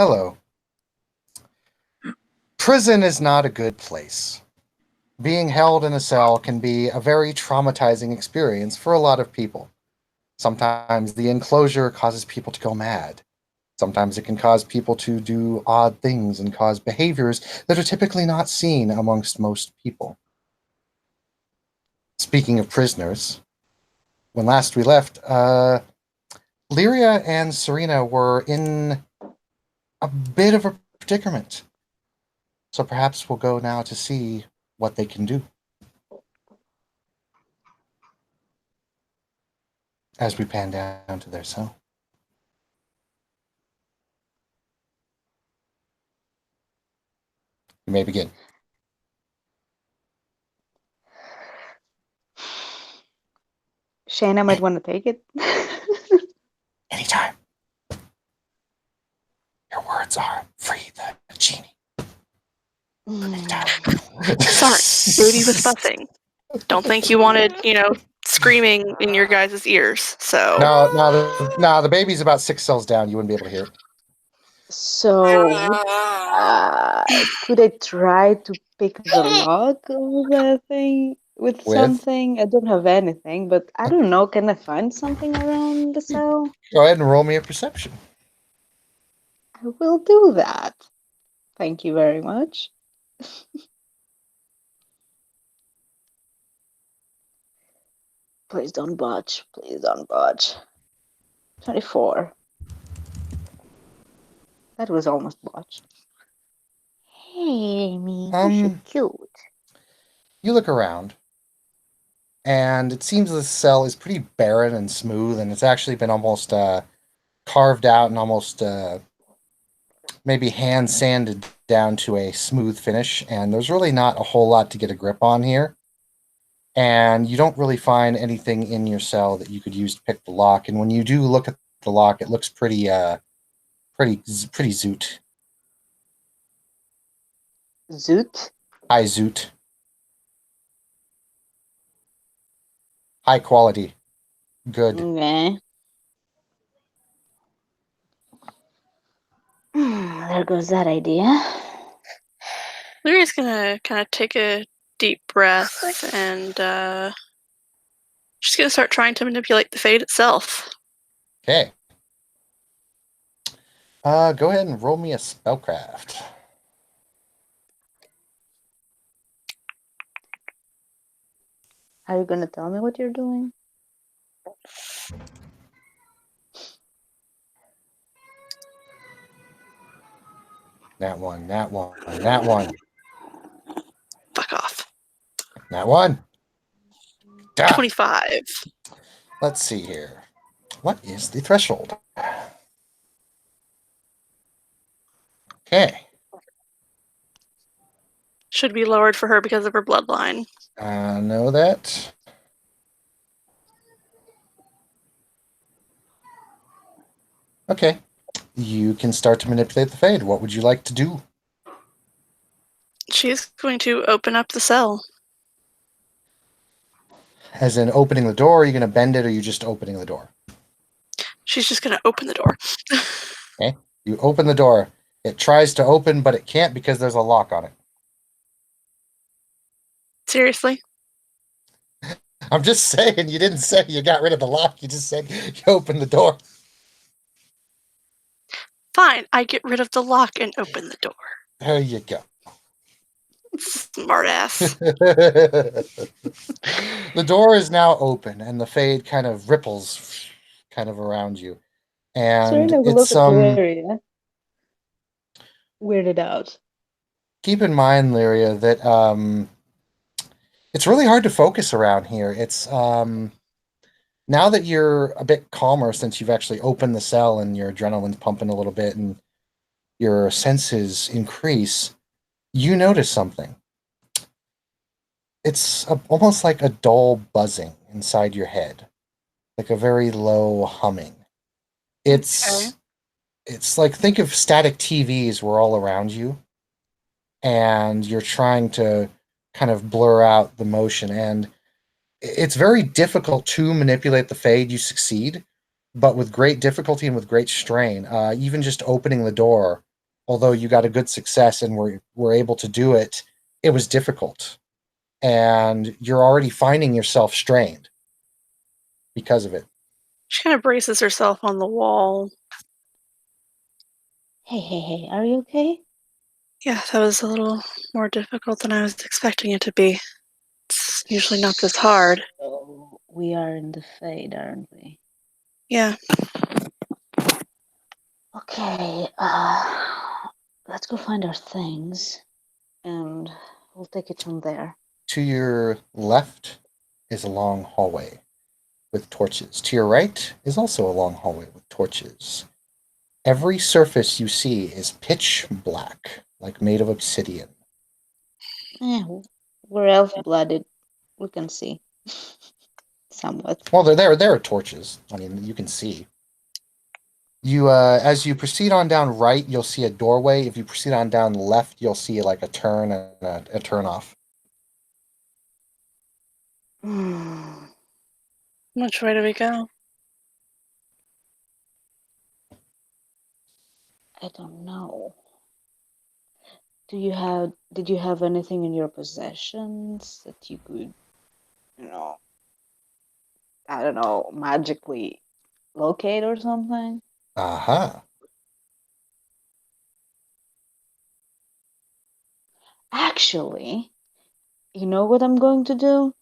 Hello. Prison is not a good place. Being held in a cell can be a very traumatizing experience for a lot of people. Sometimes the enclosure causes people to go mad. Sometimes it can cause people to do odd things and cause behaviors that are typically not seen amongst most people. Speaking of prisoners, when last we left, Lyria and Serena were in a bit of a predicament. So perhaps we'll go now to see what they can do as we pan down to their cell. You may begin. Shayna might want to take it. Anytime. Your words are free the genie. Anytime. Sorry, baby was fussing. Don't think you wanted, screaming in your guys' ears. So No, the baby's about 6 cells down. You wouldn't be able to hear it. So, could I try to pick the lock of the thing with something? I don't have anything, but I don't know. Can I find something around the cell? Go ahead and roll me a perception. I will do that. Thank you very much. Please don't budge. Please don't budge. 24. That was almost botched. Hey, Amy, you're so cute. You look around, and it seems the cell is pretty barren and smooth, and it's actually been almost carved out and almost maybe hand sanded down to a smooth finish. And there's really not a whole lot to get a grip on here. And you don't really find anything in your cell that you could use to pick the lock. And when you do look at the lock, it looks pretty zoot. Zoot? High zoot. High quality. Good. Okay. There goes that idea. Lyria's gonna kind of take a deep breath and she's gonna start trying to manipulate the fate itself. Okay. Go ahead and roll me a spellcraft. Are you gonna tell me what you're doing? That one. Fuck off. That one. 25. Let's see here. What is the threshold? Okay. Should be lowered for her because of her bloodline. Know that. Okay. You can start to manipulate the fade. What would you like to do? She's going to open up the cell. As in opening the door, are you going to bend it, or are you just opening the door? She's just going to open the door. Okay. You open the door. It tries to open, but it can't because there's a lock on it. Seriously? I'm just saying, you didn't say you got rid of the lock. You just said you opened the door. Fine, I get rid of the lock and open the door. There you go. Smartass. The door is now open, and the fade kind of ripples kind of around you. And it's weirded out. Keep in mind, Lyria, that it's really hard to focus around here. It's now that you're a bit calmer since you've actually opened the cell and your adrenaline's pumping a little bit and your senses increase, you notice something. It's almost like a dull buzzing inside your head, like a very low humming. It's like, think of static TVs were all around you, and you're trying to kind of blur out the motion, and it's very difficult to manipulate the fade. You succeed, but with great difficulty and with great strain. Even just opening the door although you got a good success and were able to do it, it was difficult. And you're already finding yourself strained because of it. She kind of braces herself on the wall. Hey, are you okay? Yeah, that was a little more difficult than I was expecting it to be. It's usually not this hard. So we are in the Fade, aren't we? Yeah. Okay, let's go find our things, and we'll take it from there. To your left is a long hallway with torches. To your right is also a long hallway with torches. Every surface you see is pitch black, like made of obsidian. We're elf-blooded. We can see. Somewhat. Well, there are torches. I mean, you can see. You, as you proceed on down right, you'll see a doorway. If you proceed on down left, you'll see like a turn and a turn off. Which way do we go? I don't know. Did you have anything in your possessions that you could, I don't know, magically locate or something? Aha. Actually, you know what I'm going to do?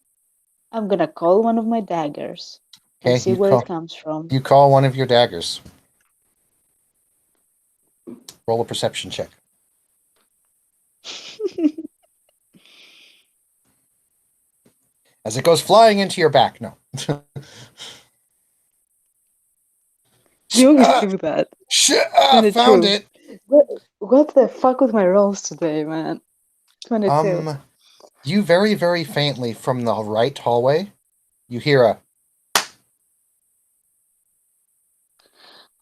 I'm gonna call one of my daggers and Okay, see where it comes from. You call one of your daggers. Roll a perception check. As it goes flying into your back. No. You always do that. Shit! I found it. What the fuck with my rolls today, man? 22. You very, very faintly from the right hallway, you hear a.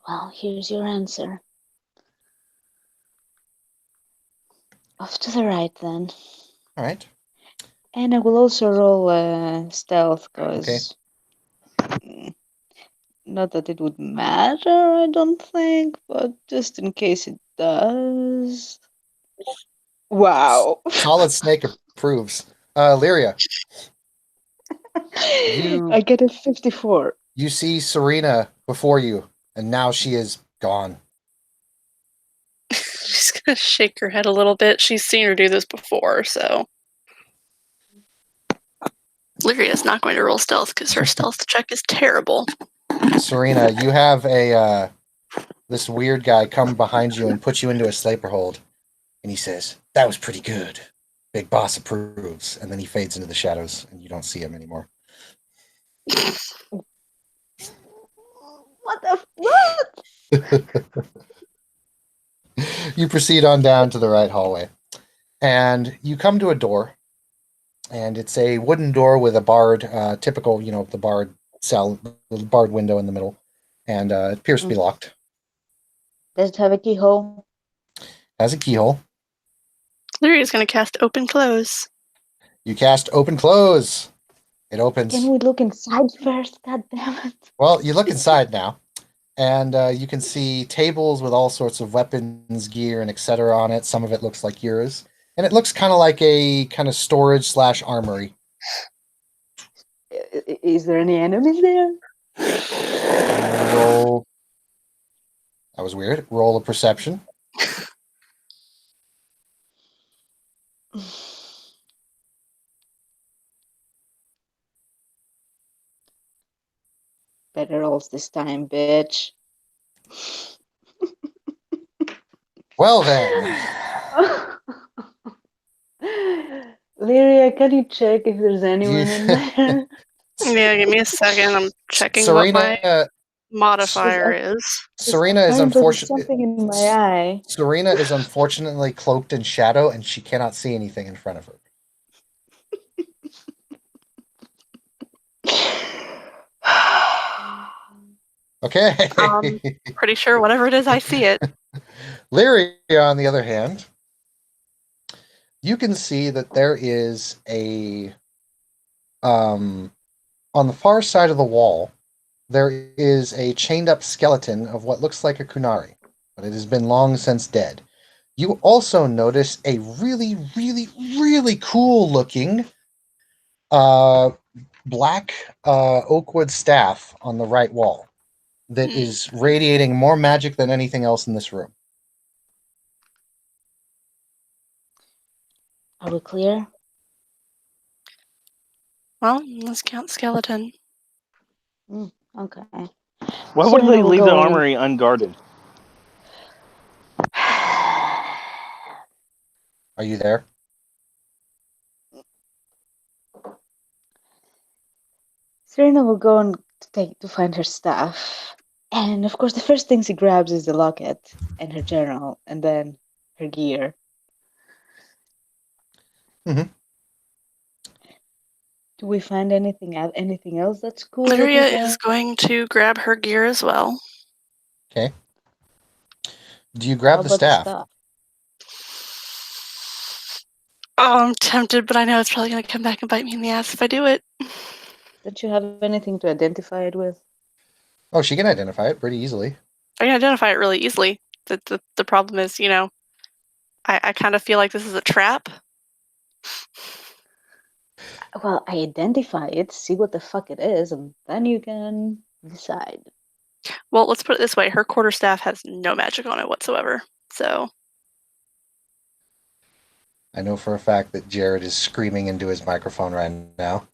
Well, here's your answer. Off to the right, then. All right. And I will also roll stealth, because... Not that it would matter, I don't think, but just in case it does. Wow. Solid Snake approves. Lyria. I get a 54. You see Serena before you, and now she is gone. She's gonna shake her head a little bit. She's seen her do this before, so. Lyria's not going to roll stealth because her stealth check is terrible. Serena, you have this weird guy come behind you and put you into a sleeper hold, and he says, "That was pretty good. Big Boss approves." And then he fades into the shadows, and you don't see him anymore. What? You proceed on down to the right hallway, and you come to a door, and it's a wooden door with a barred, typical, the barred cell, the barred window in the middle, and it appears to be locked. Does it have a keyhole? Has a keyhole. Lyria's going to cast Open Close. You cast Open Close. It opens. Can we look inside first? God damn it. Well, you look inside now, and you can see tables with all sorts of weapons, gear, and etc. on it. Some of it looks like yours, and it looks kind of like a kind of storage / armory. Is there any enemies there? Roll. That was weird. Roll a perception. Better rolls this time, bitch. Well then. Lyria, can you check if there's anyone in there? Yeah, give me a second. I'm checking Serena, what my modifier is. Serena is unfortunately something in my eye. Serena is unfortunately cloaked in shadow, and she cannot see anything in front of her. Okay. Pretty sure whatever it is, I see it. Lyria, on the other hand, you can see that there is a on the far side of the wall, there is a chained up skeleton of what looks like a Kunari, but it has been long since dead. You also notice a really, really, really cool looking black oakwood staff on the right wall that is radiating more magic than anything else in this room. Are we clear? Well, let's count skeleton. Okay. Why would Serena they will leave the go in. armory unguarded? Are you there? Serena will go and to find her staff. And of course, the first thing she grabs is the locket and her journal, and then her gear. Mhm. Do we find anything else that's cool? Lyria looking is there? going to grab her gear as well. Okay. Do you How grab the about staff? Oh, I'm tempted, but I know it's probably going to come back and bite me in the ass if I do it. Don't you have anything to identify it with? Oh, she can identify it pretty easily. I can identify it really easily. The problem is, I kind of feel like this is a trap. Well, I identify it, see what the fuck it is, and then you can decide. Well, let's put it this way. Her quarterstaff has no magic on it whatsoever. So, I know for a fact that Jared is screaming into his microphone right now.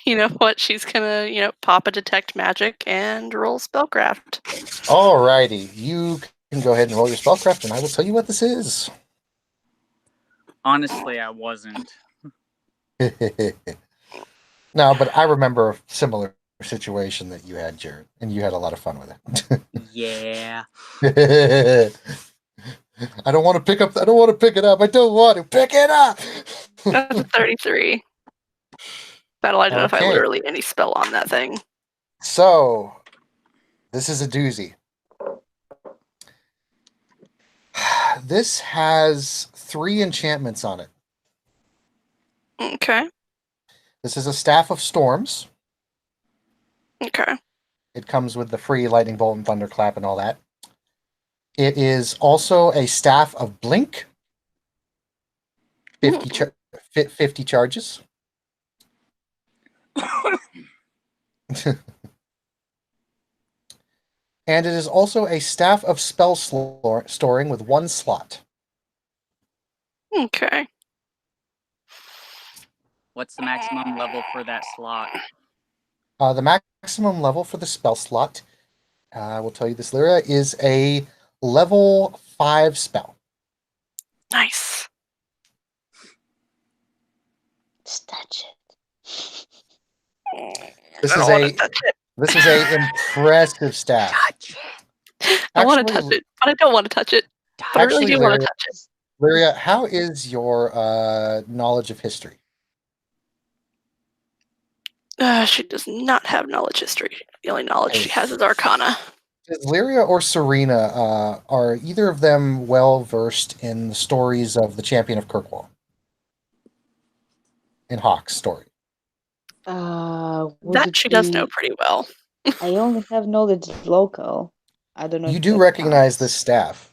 you know what? She's going to, pop a detect magic and roll spellcraft. Alrighty, you can go ahead and roll your spellcraft, and I will tell you what this is. Honestly, I wasn't. No, but I remember a similar situation that you had, Jared, and you had a lot of fun with Yeah. it. I don't want to pick up. I don't want to pick it up. I don't want to pick it up. That's a 33. That'll identify Okay. literally any spell on that thing. So, this is a doozy. This has 3 enchantments on it. Okay. This is a Staff of Storms. Okay. It comes with the free Lightning Bolt and Thunderclap and all that. It is also a Staff of Blink. 50 charges. And it is also a Staff of Spell Storing with 1 slot. Okay. What's the maximum level for that slot? The maximum level for the spell slot, I will tell you this, Lyra, is a level 5 spell. Nice. Just touch it. This I is don't want to touch it. This is a impressive staff. Touch it. I want to touch it, but I don't want to touch it. But I really do want to touch it. Lyria, how is your knowledge of history? She does not have knowledge history. The only knowledge she has is Arcana. Does Lyria or Serena, are either of them well versed in the stories of the Champion of Kirkwall? In Hawk's story? That she does know pretty well. I only have knowledge local. I don't know. You if do that recognize counts. this staff.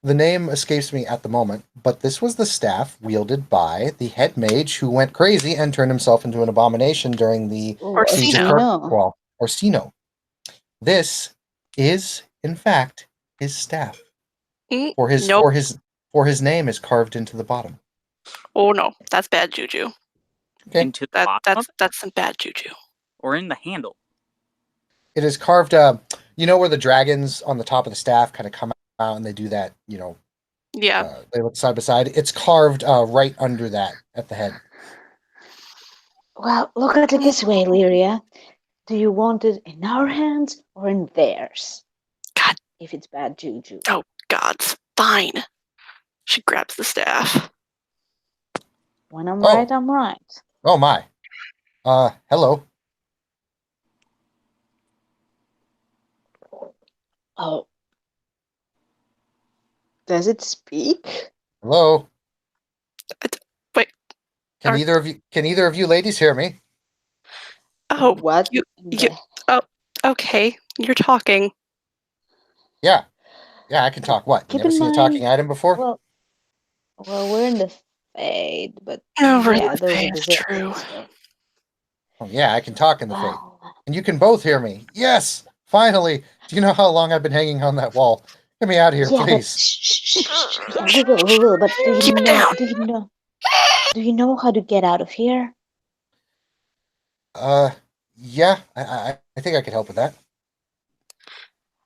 The name escapes me at the moment, but this was the staff wielded by the head mage who went crazy and turned himself into an abomination during the Siege of Orsino. Kirkwall. Orsino. This is, in fact, his staff. For his name is carved into the bottom. Oh no, that's bad juju. Okay. Into the bottom That's some bad juju. or in the handle? It is carved. You know where the dragons on the top of the staff kind of come out and they do that. Yeah. They look side by side. It's carved right under that at the head. Well, look at it this way, Lyria. Do you want it in our hands or in theirs? God. If it's bad juju. Oh God's fine. She grabs the staff. When I'm right, I'm right. Oh my. Hello. Oh. Does it speak? Hello. Wait. Can either of you ladies hear me? Oh, What? oh, okay. You're talking. Yeah, I can talk. What? You Keep never in seen a mind, talking item before? well, we're in the fade, but Oh, we're in yeah, the those are fade, the it's true. zips. So. Oh, yeah, I can talk in the fate. Well, And you can both hear me. Yes, finally. Do you know how long I've been hanging on that wall? Get me out of here, yeah, but please. yeah, we will. But Keep it down. do you know how to get out of here? Yeah, I think I could help with that.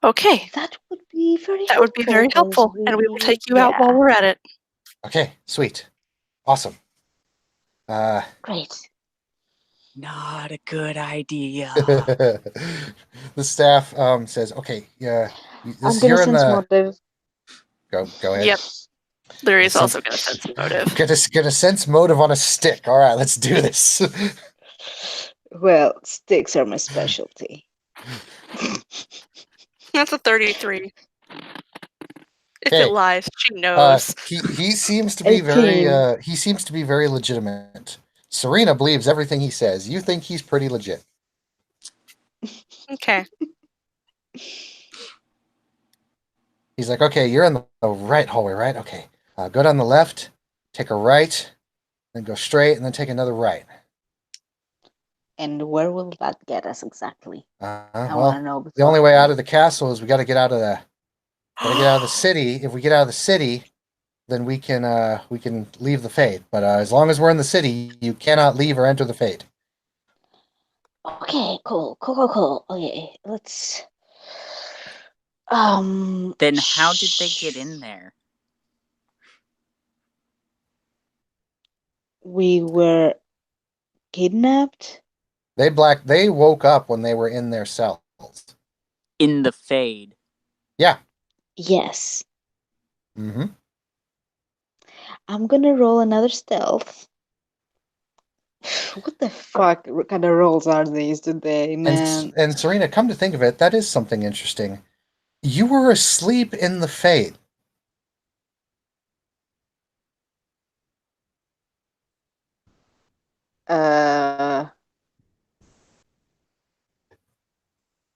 Okay, That would be very that would be very 'cause helpful, and we will take you out yeah, while we're at it. Okay, sweet. Awesome. great. Not a good idea. The staff says, "Okay, yeah, I'm gonna you're in sense the motive. go ahead." Yep. Larry's Sense- also going to sense motive. Get a sense motive on a stick. All right, let's do this. Well, sticks are my specialty. That's a 33. If Okay. it lies, she knows. He seems to be very 18. he seems to be very legitimate. Serena believes everything he says. You think he's pretty legit. Okay. He's like, okay, you're in the right hallway, right? Okay, go down the left, take a right, then go straight, and then take another right. And where will that get us exactly? I want to Well, know. the only way out of the castle is we got to get out of the city. If we get out of the city, then we can leave the Fade. But as long as we're in the city, you cannot leave or enter the Fade. Okay, cool. Okay, let's. Then how did they get in there? We were kidnapped. They woke up when they were in their cells. In the Fade. Yeah. Yes. Mm-hmm. I'm gonna roll another stealth. What the fuck kind of rolls are these today, man? And Serena, come to think of it, that is something interesting. You were asleep in the Fade.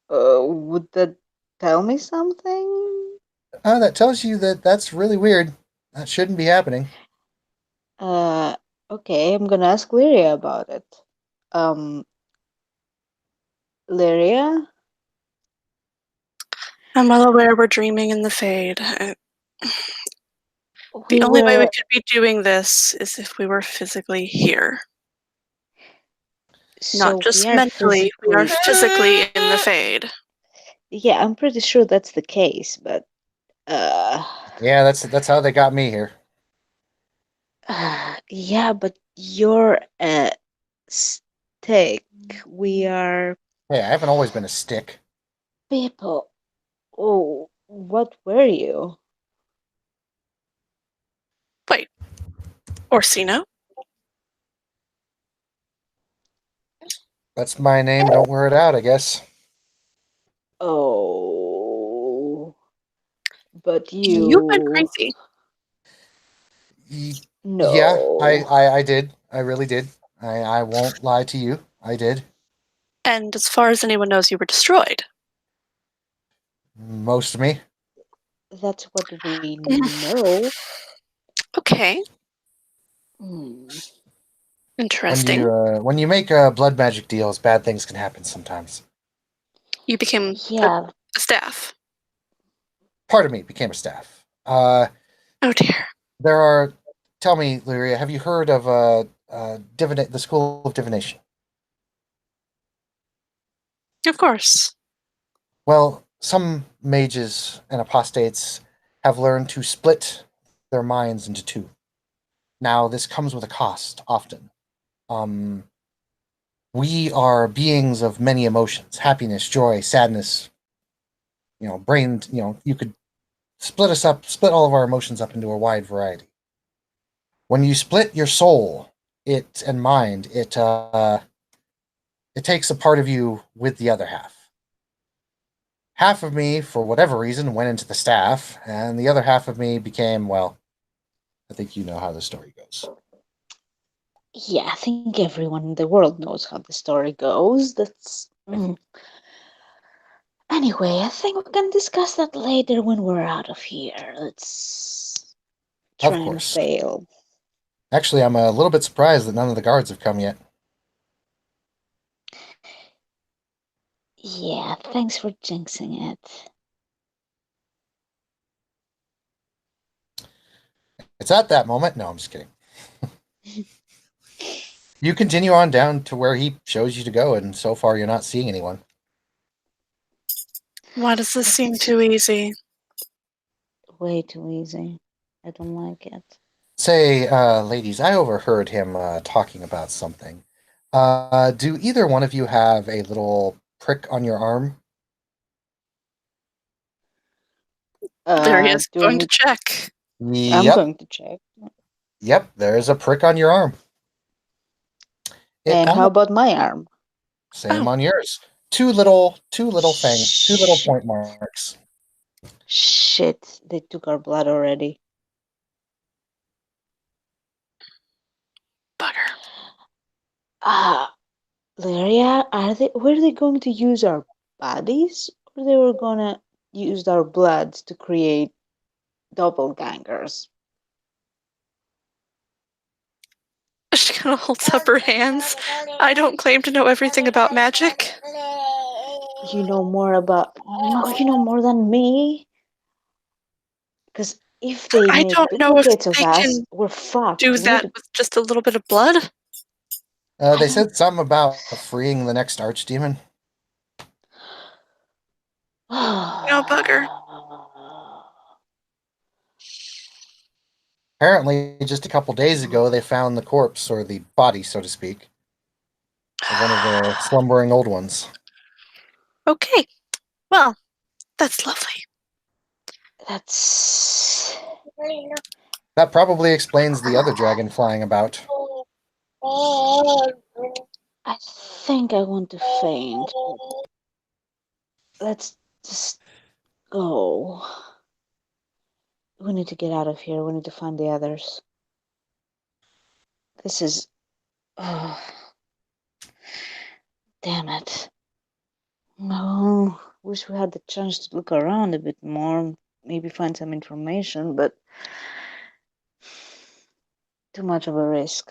Would that tell me something? That tells you that that's really weird. That shouldn't be happening. Okay, I'm gonna ask Lyria about it. Lyria? I'm well aware we're dreaming in the Fade. The only way we could be doing this is if we were physically here. Not just mentally, we are physically in the Fade. Yeah, I'm pretty sure that's the case, but Yeah, that's how they got me here. yeah, but you're a stick. We are Hey, I haven't always been a stick. people. Oh, what were you? Wait. Orsino? That's my name. Don't wear it out, I guess. Oh, but you. You've been crazy. No. Yeah, I did. I really did. I won't lie to you. I did. And as far as anyone knows, you were destroyed. Most of me. That's what we know. Okay. Hmm. Interesting. When you make blood magic deals, bad things can happen sometimes. You became Yeah. a staff. Part of me became a staff. Oh dear. There are. Tell me, Lyria, have you heard of the School of Divination? Of course. Well, some mages and apostates have learned to split their minds into two. Now, this comes with a cost, often. We are beings of many emotions: happiness, joy, sadness. Brain. You could split all of our emotions up into a wide variety. When you split your soul, and mind, it takes a part of you with the other half. Half of me, for whatever reason, went into the staff, and the other half of me became, well, I think you know how the story goes. Yeah, I think everyone in the world knows how the story goes. That's. Anyway, I think we can discuss that later when we're out of here. Let's Of try and course. fail. Actually, I'm a little bit surprised that none of the guards have come yet. Yeah, thanks for jinxing it. It's at that moment. No, I'm just kidding. You continue on down to where he shows you to go, and so far you're not seeing anyone. Why does this seem too easy? Way too easy. I don't like it. Say, ladies, I overheard him talking about something. Do either one of you have a little prick on your arm? There he is, do I going to need- check. I'm Yep, going to check. yep, there's a prick on your arm. And how about my arm? Same Oh. on yours. Two little point marks. Shit, they took our blood already. Bugger. Lyria, were they going to use our bodies, or they were gonna use our blood to create doppelgangers? She kind of holds up her hands. I don't claim to know everything about magic. You know more about you know more than me. Because if they I make don't know if duplicates of they us, can we're fucked. do We that with just a little bit of blood. They said something about freeing the next archdemon. No, bugger. Apparently, just a couple days ago, they found the corpse, or the body, so to speak, of one of the slumbering old ones. Okay. Well, that's lovely. That's. That probably explains the other dragon flying about. I think I want to faint. Let's just go. We need to get out of here. We need to find the others. This is. Oh, damn it. No. Wish we had the chance to look around a bit more. Maybe find some information, but. Too much of a risk.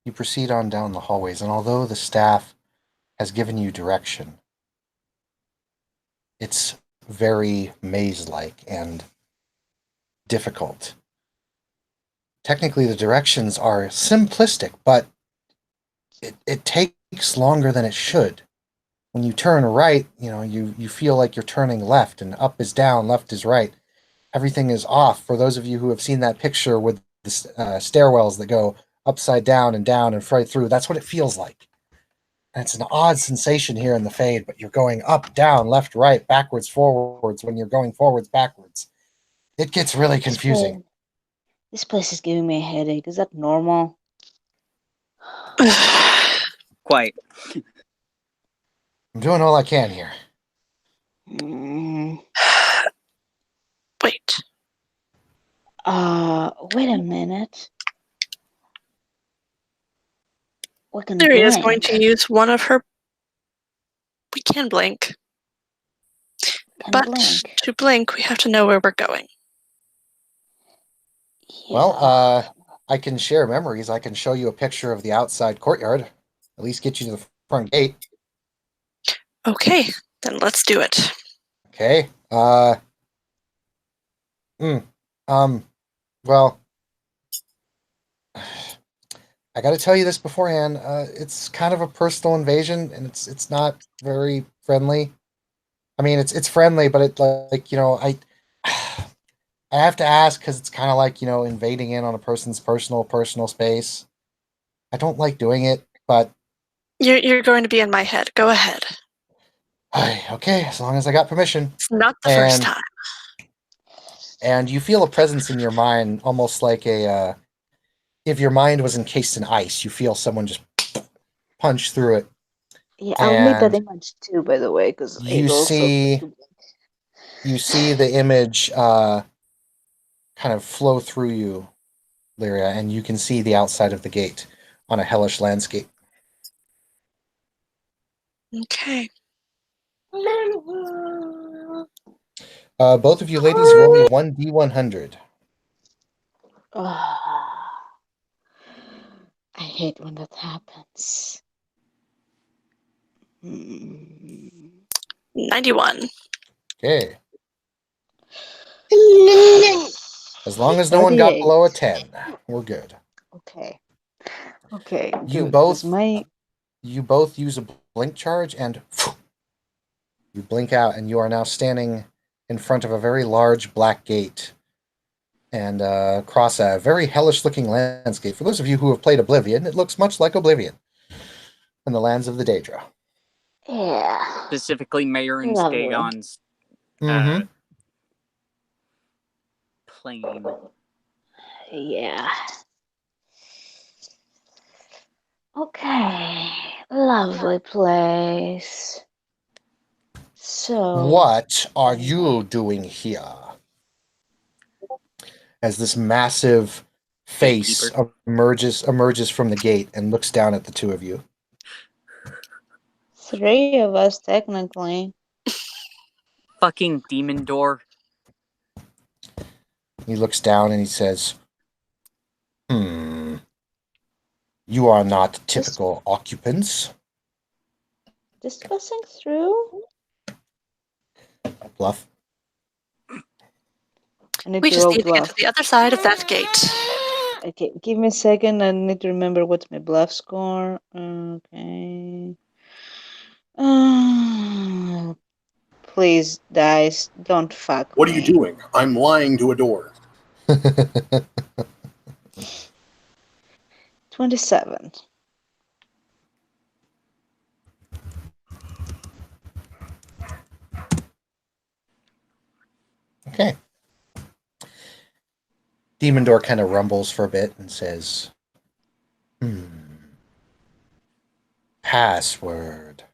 You proceed on down the hallways, and although the staff has given you direction, it's very maze-like and difficult. Technically, the directions are simplistic, but it takes longer than it should. When you turn right, you feel like you're turning left, and up is down, left is right. Everything is off. For those of you who have seen that picture with the stairwells that go upside down and right through, that's what it feels like. And it's an odd sensation here in the Fade, but you're going up, down, left, right, backwards, forwards. When you're going forwards, backwards, it gets really confusing. This place is giving me a headache. Is that normal? Quite. I'm doing all I can here. Wait. Wait a minute. We can Lyria is going blink. to use one of her. We can blink. But blink. to blink, we have to know where we're going. Yeah. Well, I can share memories. I can show you a picture of the outside courtyard. At least get you to the front gate. Okay, then let's do it. Okay. Well, I got to tell you this beforehand. It's kind of a personal invasion, and it's not very friendly. I mean, it's friendly, but it I have to ask because it's kind of like invading in on a person's personal space. I don't like doing it, but You're going to be in my head. Go ahead. okay, as long as I got permission. It's not the first time. And you feel a presence in your mind, almost like if your mind was encased in ice, you feel someone just punch through it. Yeah, I'll need that image too, by the way, because you see the image kind of flow through you, Lyria, and you can see the outside of the gate. on a hellish landscape. Okay. Both of you ladies roll me 1d100. Ah, I hate when that happens. Hmm. 91. Okay. As long as no one got 38. below a 10, we're good. Okay. Okay, You good. both 'cause my You both use a blink charge, and you blink out, and you are now standing in front of a very large black gate and across a very hellish-looking landscape. For those of you who have played Oblivion, it looks much like Oblivion in the lands of the Daedra. yeah. Specifically, Mayor and Lovely. Dagon's Mm-hmm. plane. Yeah. Okay. Lovely place. So What are you doing here? As this massive face emerges from the gate and looks down at the two of you. 3 of us technically. Fucking demon door. He looks down and he says, You are not typical occupants. Just passing through. Bluff. I need We to just roll need to get bluff. to the other side of that gate. Okay, give me a second. I need to remember what's my bluff score. Okay. Please, dice, don't fuck What are me. you doing? I'm lying to a door. 27. Okay. Demon Door kind of rumbles for a bit and says, Password.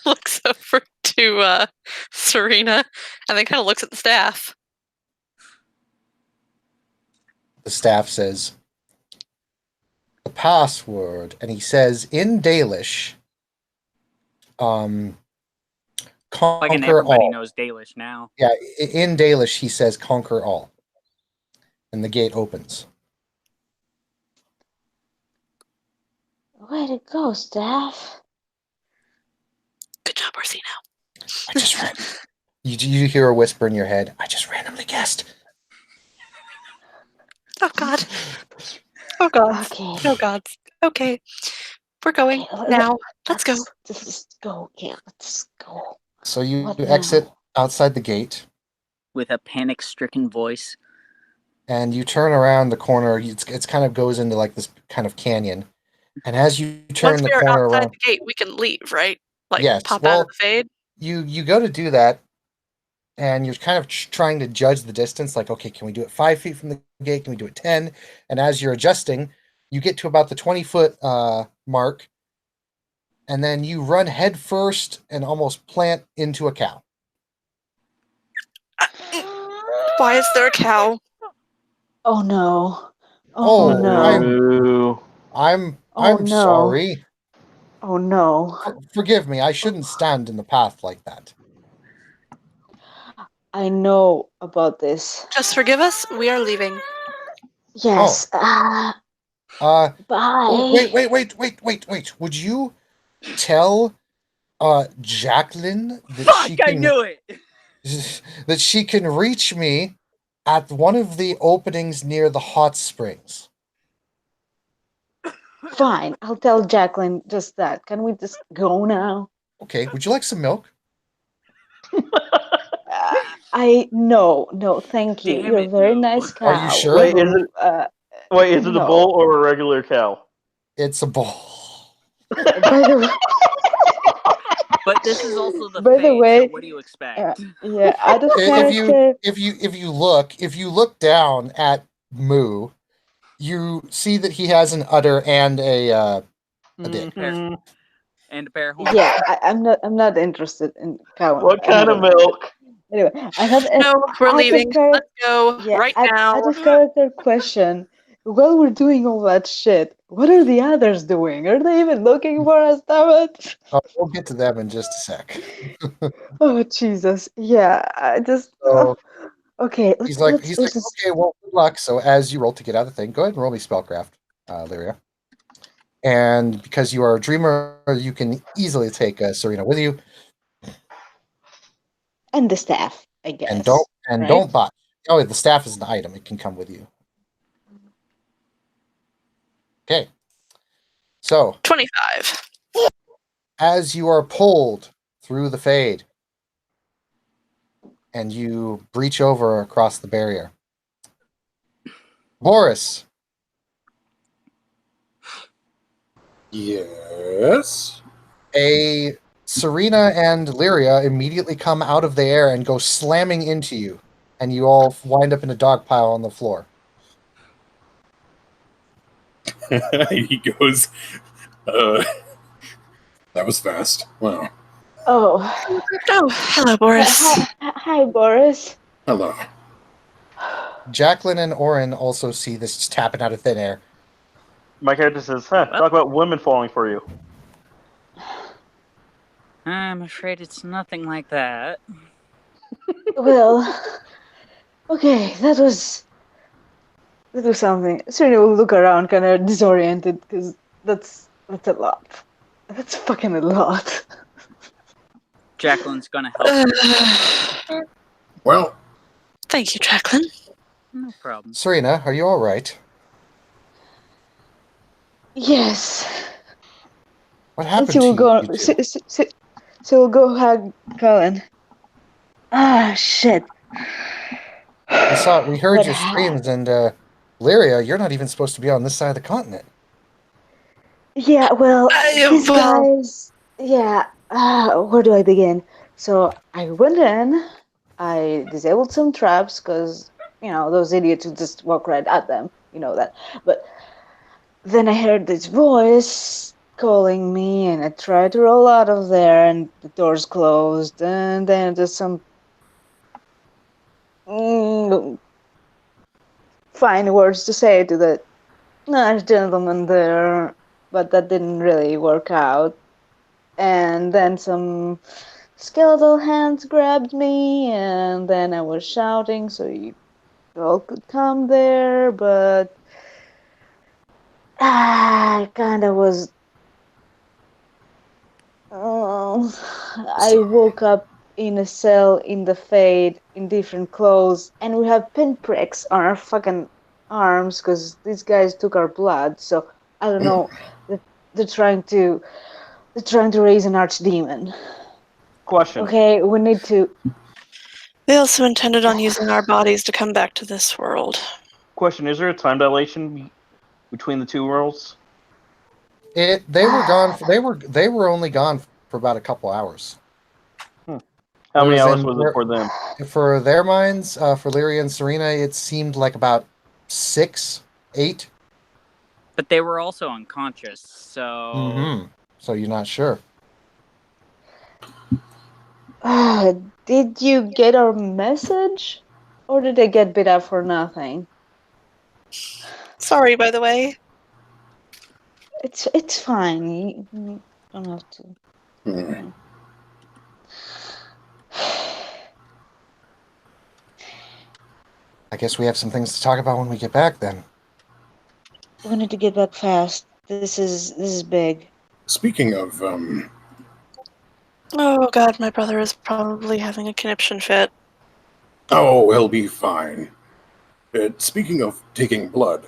Looks over to Serena and then kind of looks at the staff. The staff says, the password, and he says in Dalish, Fucking conquer everybody all. knows Dalish now. Yeah, in Dalish he says conquer all. And the gate opens. Way to go, staff. Good job, Orsino. I just ran. You hear a whisper in your head, I just randomly guessed. Oh God. Oh God. Okay. Oh God. Okay. We're going Okay, now. Let's go. Let's go. Yeah, let's go. So you What exit now? outside the gate. With a panic-stricken voice. And you turn around the corner. It's kind of goes into like this kind of canyon. And as you turn Once the we're corner outside around, the gate, we can leave, right? Like Yes, pop out well- of the fade. you go to do that, and you're kind of trying to judge the distance. Like, okay, can we do it 5 feet from the gate? Can we do it 10? And as you're adjusting, you get to about the 20-foot mark, and then you run head first and almost plant into a cow. Why is there a cow? Oh no. Oh, Oh no. Ooh. I'm Oh, no. sorry. Oh no. Forgive me. I shouldn't stand in the path like that. I know about this. Just forgive us. We are leaving. Yes. Uh, Bye. oh, wait. Would you tell Jacqueline that Fuck, she I can knew it! that she can reach me at one of the openings near the hot springs? Fine. I'll tell Jacqueline just that. Can we just go now? Okay, would you like some milk? No, thank you. Damn You're a it, very no. nice cow. Are you sure? Wait, is it a No. bull or a regular cow? It's a bull. By the way, But this is also the By the fade, way, so what do you expect? yeah, out of If character. you look down at Moo, you see that he has an udder and a dick. Mhm. And a pair of horns. Yeah, I'm not interested in cow. What kind of anyway. milk? Anyway, I have an No, we're out of leaving. character. Let's go Yeah, right out now. of character question. While we're doing all that shit, what are the others doing? Are they even looking for us, damn it? Oh, we'll get to them in just a sec. Oh Jesus. Yeah, I just So okay, he's like, let's okay, well, good luck. So as you roll to get out of the thing, go ahead and roll me spellcraft, Lyria. And because you are a dreamer, you can easily take Serena with you, and the staff, I guess. and right? don't buy. Oh, the staff is an item; it can come with you. Okay. So 25. as you are pulled through the fade, and you breach over across the barrier, Boris, Yes. a Serena and Lyria immediately come out of the air and go slamming into you, and you all wind up in a dog pile on the floor. He goes, that was fast. Wow. Oh, Oh, hello, Boris. hi, Boris. Hello. Jacqueline and Orin also see this just happen out of thin air. My character says, talk about women falling for you. I'm afraid it's nothing like that. Well, okay, that was something. Serena will look around, kind of disoriented, because that's a lot. That's fucking a lot. Jacqueline's gonna help. Well, Thank you, Jacqueline. No problem. Serena, are you all right? Yes. What And happened she to will you? go. You two? She will go hug Colin. Ah, shit. We heard What your hap- screams, and Lyria, you're not even supposed to be on this side of the continent. Yeah, well, these well, guys. Yeah. Where do I begin? So I went in. I disabled some traps because those idiots would just walk right at them. You know that. But then I heard this voice calling me, and I tried to roll out of there, and the doors closed, and then there's some fine words to say to the nice gentleman there, but that didn't really work out. And then some skeletal hands grabbed me, and then I was shouting so you all could come there, but I kind of was. I woke up in a cell in the Fade in different clothes, and we have pinpricks on our fucking arms because these guys took our blood. So I don't know. They're trying to raise an archdemon. Question. Okay, we need to. they also intended on using our bodies to come back to this world. Question, is there a time dilation between the two worlds? They were gone. They were only gone for about a couple hours. How many hours was it for them? For their minds, for Lyria and Serena, it seemed like about 6, 8. But they were also unconscious, so Mm-hmm. So you're not sure. Did you get our message, or did they get bit up for nothing? Sorry, by the way. It's fine. You don't have to. hmm. I guess we have some things to talk about when we get back then. We need to get back fast. This is big. Speaking of, Oh god, my brother is probably having a conniption fit. oh, he'll be fine. Speaking of taking blood,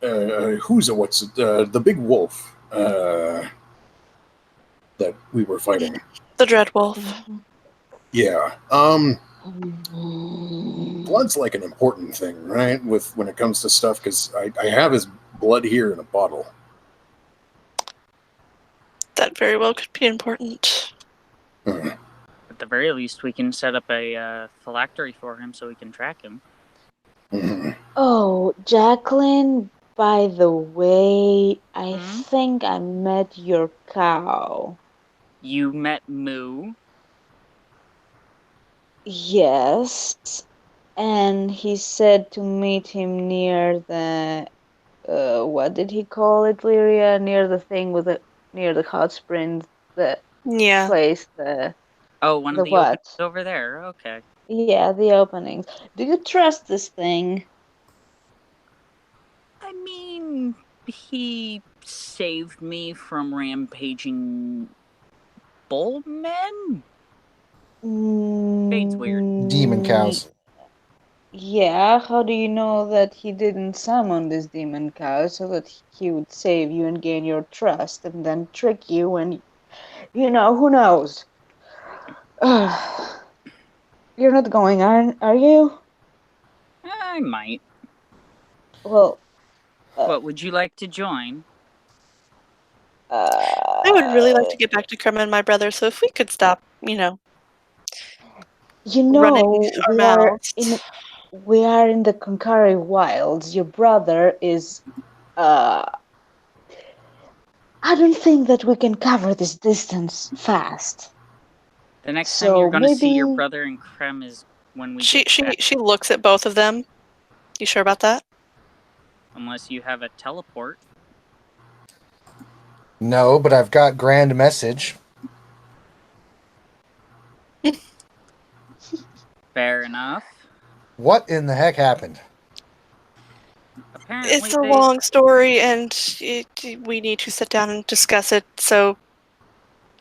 what's it? The big wolf, that we were fighting. The Dreadwolf. Yeah. Blood's like an important thing, right? When it comes to stuff, because I have his blood here in a bottle. That very well could be important. at the very least, we can set up a phylactery for him so we can track him. Mm-hmm. Oh, Jacqueline, by the way, I think I met your cow. You met Moo? Yes. And he said to meet him near the what did he call it, Lyria? Near the thing with the near the hot springs, the Yeah. place, the Oh, one of the what? openings over there. Okay. Yeah, the openings. Do you trust this thing? I mean, he saved me from rampaging bullmen? Fade's weird. Demon cows. Yeah, how do you know that he didn't summon this demon cow so that he would save you and gain your trust and then trick you and who knows? You're not going, are you? I might. Well, What, would you like to join? I would really like to get back to Krem and my brother, so if we could stop, you running know, our mouths. we are in the Konkari wilds. Your brother is I don't think that we can cover this distance fast. The next So time you're going to see your maybe- brother in Krem is when we She get back, she looks at both of them. You sure about that? unless you have a teleport. No, but I've got grand message. Fair enough. What in the heck happened? Apparently It's a long story, and we need to sit down and discuss it. So,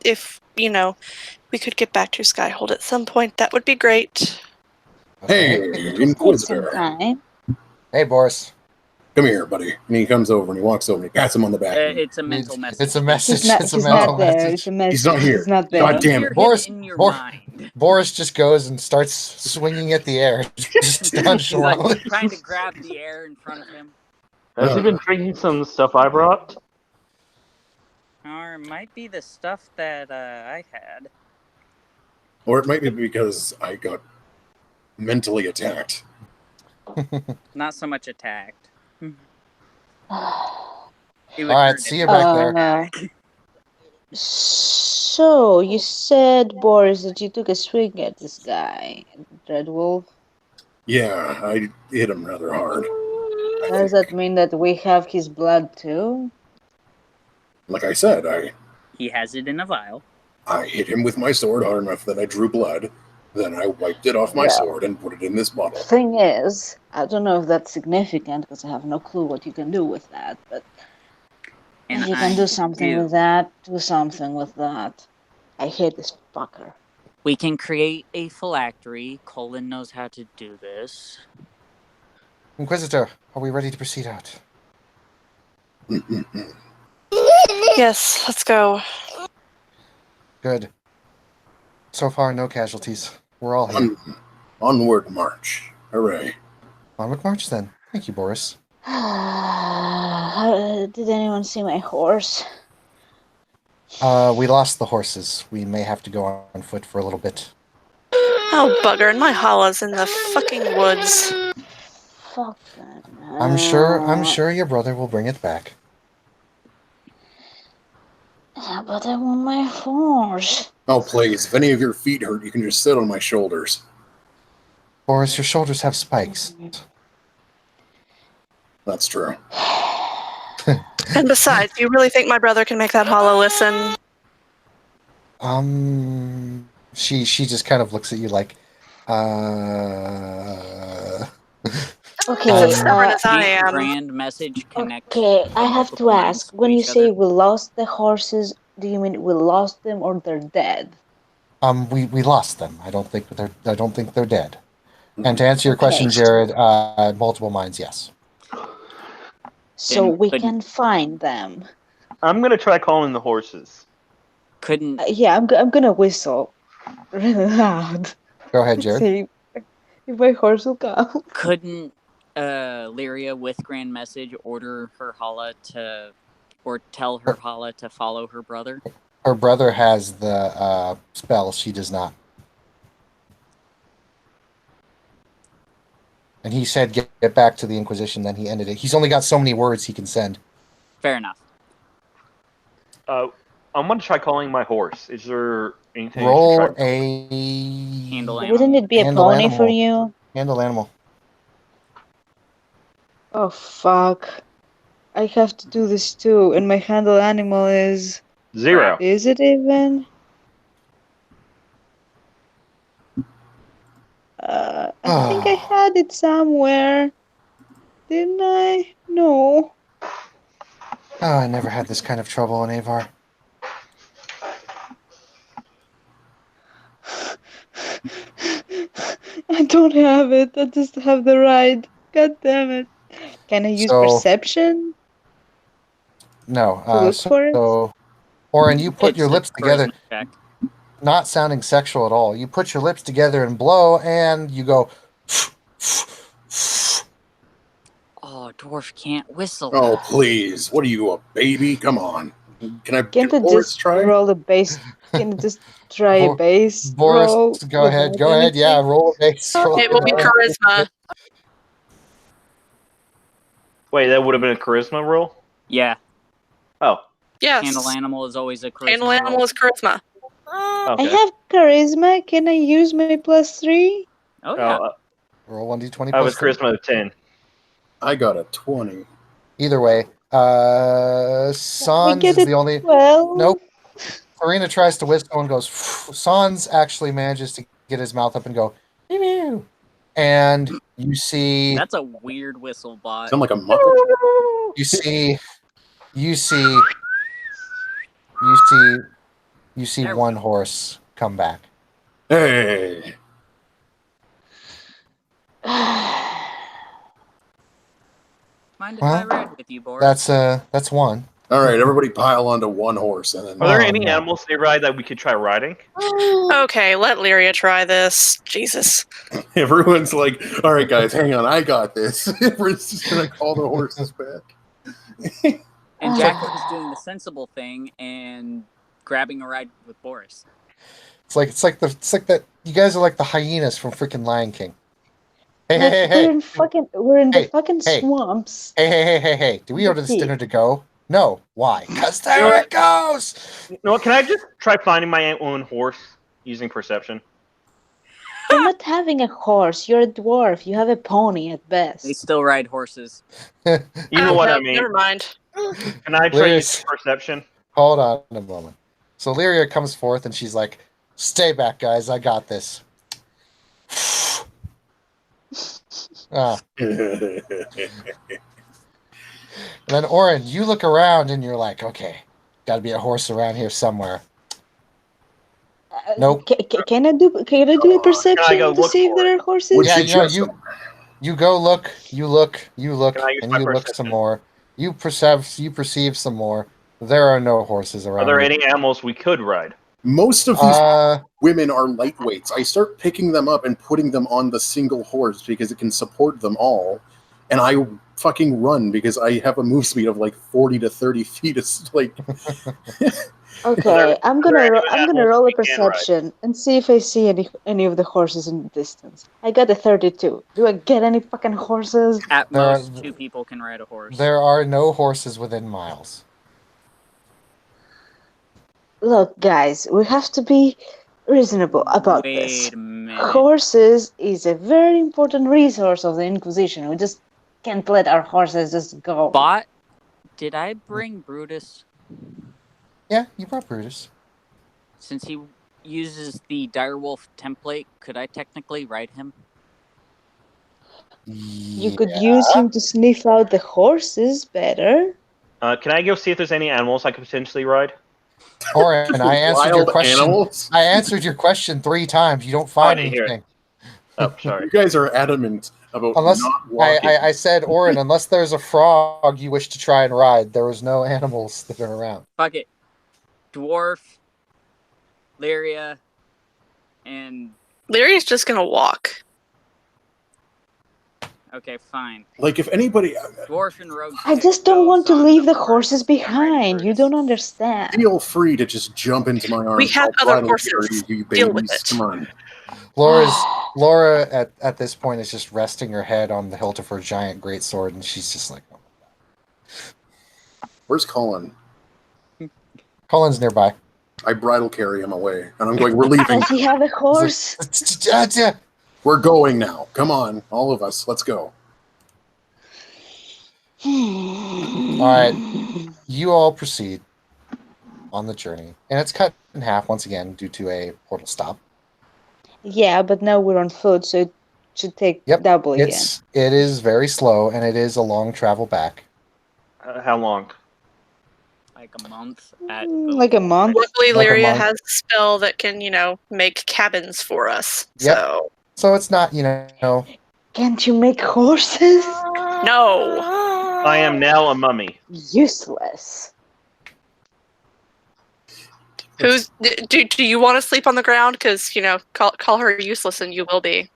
if we could get back to Skyhold at some point, that would be great. Hey, Okay. Inquisitor. Sometime. Hey, Boris. Come here, buddy. And he comes over and he walks over and he pats him on the back. it's a mental message. It's a message. He's not, It's a he's mental not there. message. It's a message. He's not here. He's not there. God damn Hear it. him Boris- in your Bor- mind. Boris just goes and starts swinging at the air. Just He's like nonchalantly. trying to grab the air in front of him. Has he been drinking some stuff I brought? Or it might be the stuff that I had. Or it might be because I got mentally attacked. Not so much attacked. All right, see you back there. So you said, Boris, that you took a swing at this guy, Dreadwolf. Yeah, I hit him rather hard. Does that mean that we have his blood too? Like I said, He has it in a vial. I hit him with my sword hard enough that I drew blood. Then I wiped it off my Yeah. sword and put it in this bottle. Thing is, I don't know if that's significant because I have no clue what you can do with that. But And if you can I do something do. with that, do something with that. I hate this fucker. We can create a phylactery. Colin knows how to do this. Inquisitor, are we ready to proceed out? Yes, let's go. Good. So far, no casualties. We're all here. Onward march. Hooray. Onward march, then. Thank you, Boris. Did anyone see my horse? We lost the horses. We may have to go on foot for a little bit. Oh, bugger, and my hollow's in the fucking woods. Fuck that. I'm sure your brother will bring it back. Yeah, but I want my horse. Oh, please. If any of your feet hurt, you can just sit on my shoulders. Boris, your shoulders have spikes. That's true. And besides, do you really think my brother can make that hollow listen? She just kind of looks at you like, Okay, As stubborn as I The am. grand message connects. okay, I have to multiple minds ask. When to you each say other. we lost the horses, do you mean we lost them or they're dead? we lost them. I don't think they're dead. And to answer your question, Okay. Jared, multiple minds, yes. So Then we could- can find them. I'm gonna try calling the horses. Couldn't Yeah, I'm gonna whistle really loud. Go ahead, Jared. See if my horse will come. couldn't Lyria with grand message order her Hala to, or tell her Hala to follow her brother? Her brother has the spell. She does not. And he said, get back to the Inquisition. Then he ended it. He's only got so many words he can send. Fair enough. I'm gonna try calling my horse. Is there anything I Roll should try? a Handle animal. Wouldn't it be a Handle pony for animal. you? handle animal. Oh fuck. I have to do this too, and my handle animal is... 0. Is it even? I think I had it somewhere. Didn't I? No. Oh, I never had this kind of trouble in Avar. I don't have it. I just have the ride. God damn it. Can I use So- perception No. to look for it? So, Oren, you put It's your a lips together, charisma check. not sounding sexual at all. You put your lips together and blow, and you go. Oh, dwarf can't whistle. Oh, please. What are you, a baby? Come on. Can I Can't get I Boris just try? roll a base? Can I just try a Bor- base Boris, roll? go ahead. without Go ahead. Yeah, anything? roll a base. Roll It will be charisma. Wait, that would have been a charisma roll? Yeah, Oh, Yes. handle animal is always a charisma. Handle animal roll. is charisma. I okay. have charisma. Can I use my +3? Oh yeah. Roll 1d20 I was plus 3. charisma of 10. I got a 20. Either way, Sans get is it the only. Well, Nope. Serena tries to whistle and goes. Sans actually manages to get his mouth up and go. Meow, meow. And you see, That's a weird whistle bot. Sound like a muppet? you see There we one horse come back. Hey. Mind if I Well, ride with you, Boris? That's one. All right, everybody pile onto one horse and then Are there Oh, any no. animals they ride that we could try riding? Okay, let Lyria try this. Jesus. everyone's like, all right, guys, hang on. I got this. We're just going to call the horses back. And Jack is doing the sensible thing and grabbing a ride with Boris. It's like that. You guys are like the hyenas from freaking Lion King. Hey, like, hey, hey, we're in the Hey, fucking hey. swamps. hey. Do we order this Hey. dinner to go? No. Why? Because there it goes. You know what? Can I just try finding my own horse using perception? You're not having a horse. You're a dwarf. You have a pony at They best. still ride horses. You know what no, I mean. Never mind. Can I try Lyria's- using perception? Hold on a moment. So Lyria comes forth and she's like, "Stay back, guys. I got this." Ah. And then Oren, you look around and you're like, "Okay, got to be a horse around here somewhere." Nope. Can I do a perception go to look see if for there it? are horses? Would Yeah, you you know, just- you go look, you look, Can I use and my you look perception? some more. You perceive some more. There are no horses around. Are there here. any animals we could ride? Most of these Uh, women are lightweights. I start picking them up and putting them on the single horse because it can support them all. And I fucking run because I have a move speed of like 40 to 30 feet. It's like, Okay, I'm gonna any roll a animals we can ride? perception and see if I see any of the horses in the distance. I got a 32. Do I get any fucking horses? At There are- most, 2 people can ride a horse. there are no horses within miles. Look, guys, we have to be reasonable about this. Wait a minute. Horses is a very important resource of the Inquisition. We just can't let our horses just go. Bot, did I bring Brutus? Yeah, you brought Brutus. Since he uses the direwolf template, could I technically ride him? You could use him to sniff out the horses better. Can I go see if there's any animals I could potentially ride? Oren, I answered your wild question. animals. I answered your question 3 times. You don't find didn't hear it. anything. Oh, sorry. You guys are adamant about Unless not walking. I said, Oren, unless there's a frog you wish to try and ride, there was no animals that are around. Fuck it. Dwarf, Lyria, and... Lyria's just gonna walk. Okay, fine. Like, if anybody, Dwarf and rogue. I chick just don't goes want to on leave the horse horses and ride behind. You Brutus. don't understand. feel free to just jump into my arms. We have I'll other gladly horses. carry you Deal with babies. it. Come on. Laura at this point is just resting her head on the hilt of her giant greatsword, and she's just like, oh. Where's Colin? Colin's nearby. I bridle carry him away, and I'm going, we're leaving. Does he have a horse? We're going now. Come on, all of us. Let's go. right. You all proceed on the journey, and it's cut in half once again due to a portal stop. Yeah, but now we're on foot, so it should take Yep, double again. It is very slow, and it is a long travel back. How long? Like a month at Like a month. Luckily, Like a Lyria month. has a spell that can, make cabins for us. Yep. So So it's not, you know, Can't you make horses? no. I am now a mummy. Useless. Who's do you want to sleep on the ground? Because call her useless and you will be.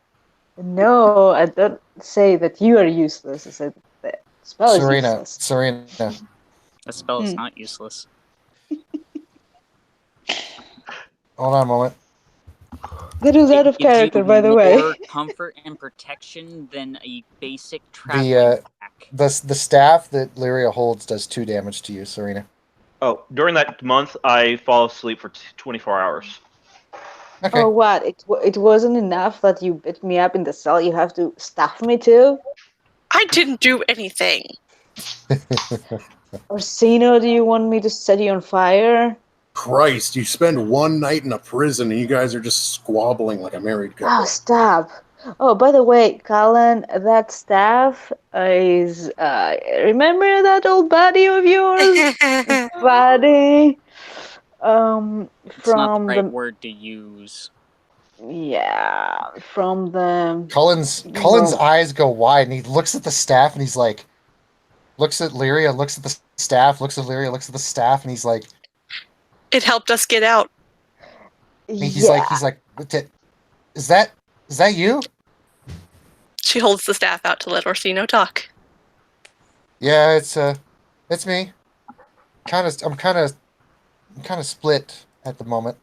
No, I don't say that you are useless. I said that spell is useless. Serena. the spell is not useless. Hold on a moment. That was out of It gives character, you by the way. more comfort and protection than a basic traveling pack. The staff that Lyria holds does 2 damage to you, Serena. Oh, during that month, I fall asleep for 24 hours. Okay. Oh, what? It wasn't enough that you bit me up in the cell. You have to staff me too? I didn't do anything. Orsino, do you want me to set you on fire? Christ, you spend one night in a prison, and you guys are just squabbling like a married couple. Oh, stop. Oh, by the way, Colin, that staff is... remember that old buddy of yours? Buddy? It's not the From right word to use. Yeah, from the... Colin's No. eyes go wide, and he looks at the staff, and he's like, looks at Lyria, looks at the staff, looks at Lyria, looks at the staff, and he's like, It helped us get out. he's like, is that you? She holds the staff out to let Orsino talk. Yeah, it's me. I'm kind of split at the moment.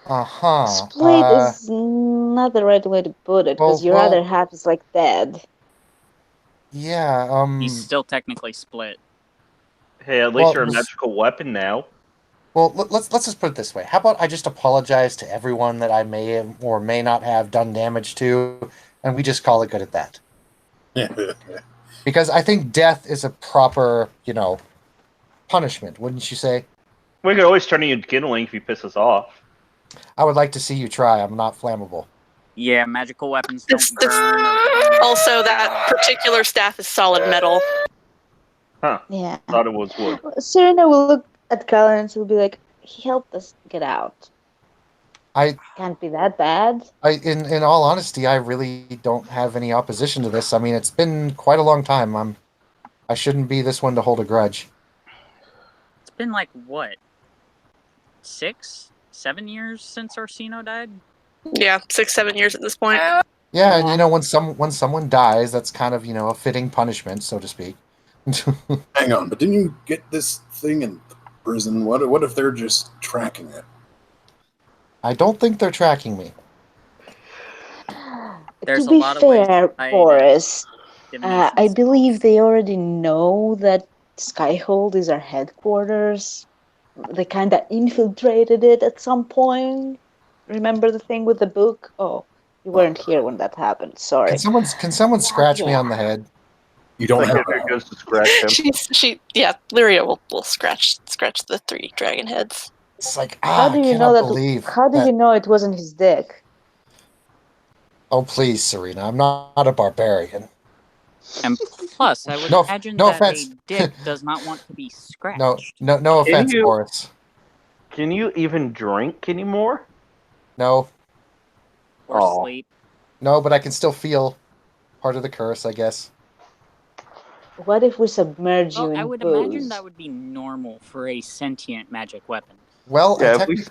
Split is not the right way to put it, because your well- other half is like dead. Yeah. He's still technically split. Hey, at least Well, you're a this- magical weapon now. Well, let's just put it this way. How about I just apologize to everyone that I may have or may not have done damage to, and we just call it good at that. Because I think death is a proper, punishment, wouldn't you say? We could always turn you into kindling if you piss us off. I would like to see you try. I'm not flammable. Yeah, magical weapons don't This- burn. Also, that particular staff is solid metal. Yeah. Thought it was wood. Serena will look at Colin and she'll be like, he helped us get out. I- Can't be that bad. In all honesty, I really don't have any opposition to this. I mean, it's been quite a long time. I shouldn't be this one to hold a grudge. It's been like, what? 6, 7 years since Orsino died? Yeah, 6-7 years at this point. Yeah, and when someone dies, that's kind of a fitting punishment, so to speak. Hang on, but didn't you get this thing in prison? What if they're just tracking it? I don't think they're tracking me. There's To a be lot of ways fair, to hide it. Boris, Divination I spells. believe they already know that Skyhold is our headquarters. They kind of infiltrated it at some point. Remember the thing with the book? Oh, you weren't here when that happened. Sorry. Can someone scratch me on the head? You don't Like have if it that. goes to scratch him. Lyria will scratch the 3 dragon heads. It's like How do I you know cannot that? believe. How do that- you know it wasn't his dick? Oh please, Serena, I'm not a barbarian. And plus, I would No- imagine no that offense. a dick does not want to be scratched. No offense, you- Boris. Can you even drink anymore? No, Or Aw. sleep. no, but I can still feel part of the curse, I guess. What if we submerge you Well, in I would booze? imagine that would be normal for a sentient magic weapon. Well, Yeah, if we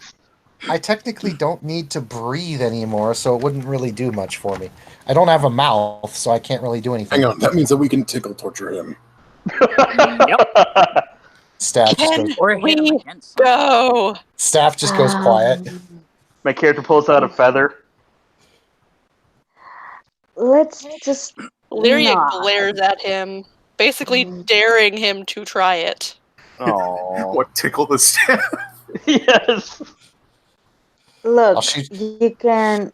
I technically don't need to breathe anymore, so it wouldn't really do much for me. I don't have a mouth, so I can't really do anything. Hang on, that means that we can tickle torture him. Staff just Can goes, Or hit him we against something. go? staff just goes quiet. My character pulls out a feather. Let's just Lyria not. glares at him, basically daring him to try it. Oh. What tickle the staff? Yes. I'll Look, shoot. you can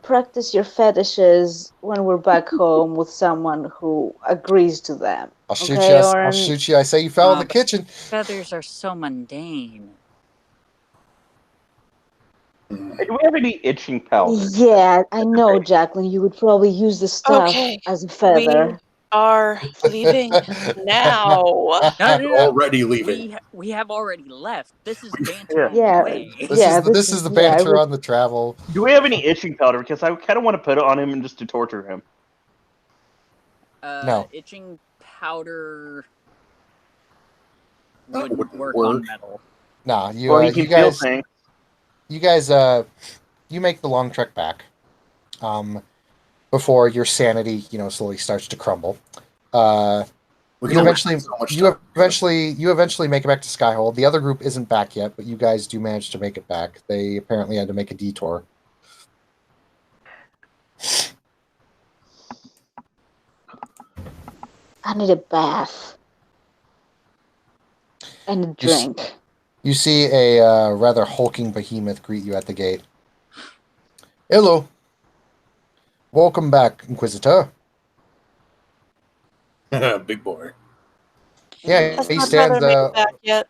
practice your fetishes when we're back home with someone who agrees to them. I'll shoot Okay, you. I'll Oren? shoot you. I say you fell in the but kitchen. feathers are so mundane. Hey, do we have any itching powder? Yeah, I know, Jacqueline. You would probably use the stuff Okay, as a feather. Are leaving now. No. Already leaving. We have already left. This is banter Yeah, away. This is the banter on the travel. Do we have any itching powder? Because I kind of want to put it on him and just to torture him. No. Itching powder That wouldn't wouldn't work work. on metal. Nah, you Well, he can you feel guys things. you make the long trek back. Before your sanity, slowly starts to crumble. We You can only eventually, spend so much you time. eventually make it back to Skyhold. The other group isn't back yet, but you guys do manage to make it back. They apparently had to make a detour. I need a bath and a drink. You see a rather hulking behemoth greet you at the gate. Hello. Welcome back, Inquisitor. Big boy. Yeah, Has he my stands. brother made it back yet?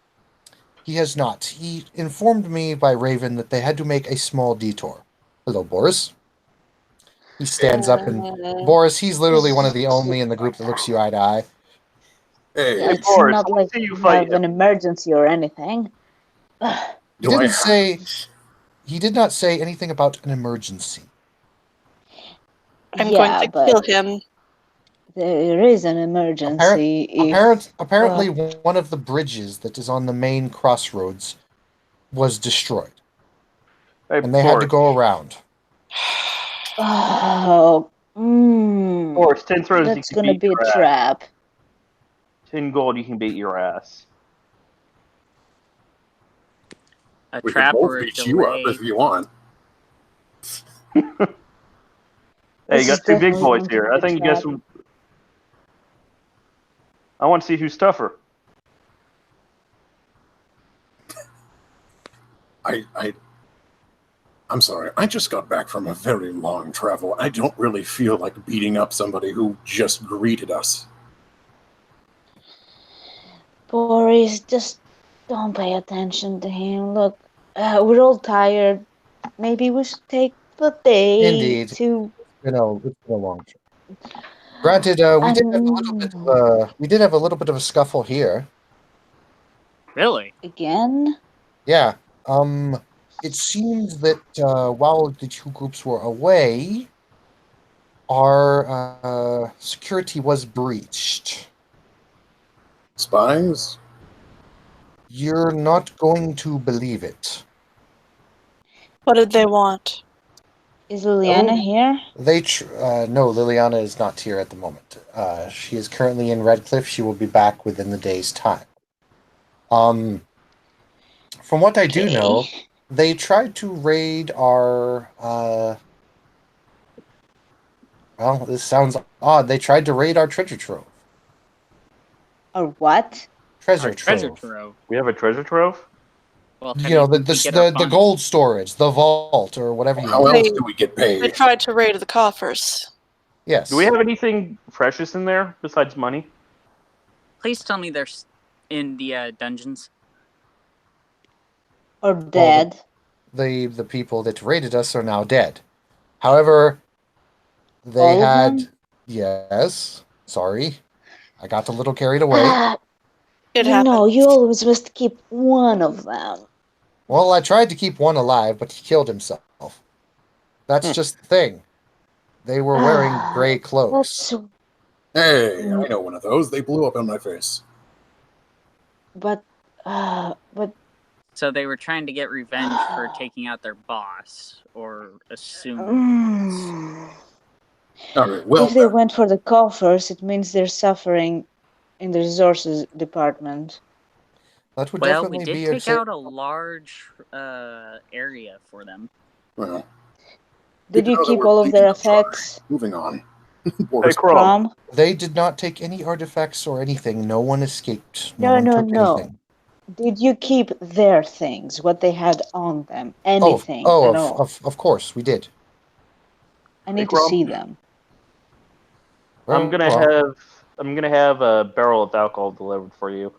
He has not. He informed me by Raven that they had to make a small detour. Hello, Boris. He stands up and Boris, he's literally one of the only in the group that looks you eye to eye. Hey, Yeah, it's Boris, not I like see you you fight have an emergency or anything. He did not say anything about an emergency. I'm going to but kill him. there is an emergency if Apparently, one of the bridges that is on the main crossroads was destroyed, Hey, and they had to Boris, go around. Boris, 10 throws, that's you can gonna beat be your a ass. trap. 10 gold, you can beat your ass. A we can trap both or a beat you up delay. if you want. Hey, This you got is two big definitely boys going to here. be I a think you guys trap. will... I want to see who's tougher. I'm sorry. I just got back from a very long travel. I don't really feel like beating up somebody who just greeted us. Boris, just don't pay attention to him. Look, we're all tired. Maybe we should take the day Indeed. to. It's been a long trip. Granted, we did have a little bit of a scuffle here. Really? Again? Yeah. It seems that while the two groups were away, our security was breached. Spies? You're not going to believe it. What did they want? Is Liliana here? No, Liliana is not here at the moment. She is currently in Redcliffe. She will be back within the day's time. From what I do know, they tried to raid our. Well, this sounds odd. They tried to raid our treasure trove. Or what? Treasure Our treasure trove. trove. We have a treasure trove? Well, You know, the think we get our the funds? gold storage, the vault, or whatever you How want. else do we get They paid? tried to raid the coffers. Yes. Do we have anything precious in there besides money? Please tell me they're in the dungeons. Or dead? the people that raided us are now dead. However, they All of had them? yes. Sorry, I got a little carried away. It You happened. know, you always must keep one of them. Well, I tried to keep one alive, but he killed himself. That's just the thing. They were wearing gray cloaks. That's. Hey, I know one of those. They blew up in my face. But. So they were trying to get revenge for taking out their boss, or assume. All right, well, If they went for the coffers, it means they're suffering in the resources department. That would Well, we definitely did be take out a large area for them. well, Did good to you know that keep we're all of their thinking of trying. effects? Moving on. Boris. Crom. Crom? They did not take any artifacts or anything. No one escaped. No, one no, took no. anything. Did you keep their things, what they had on them? Oh, Anything at all? of course, we did. I need to Crom. see them. I'm gonna Well, have a barrel of alcohol delivered for you.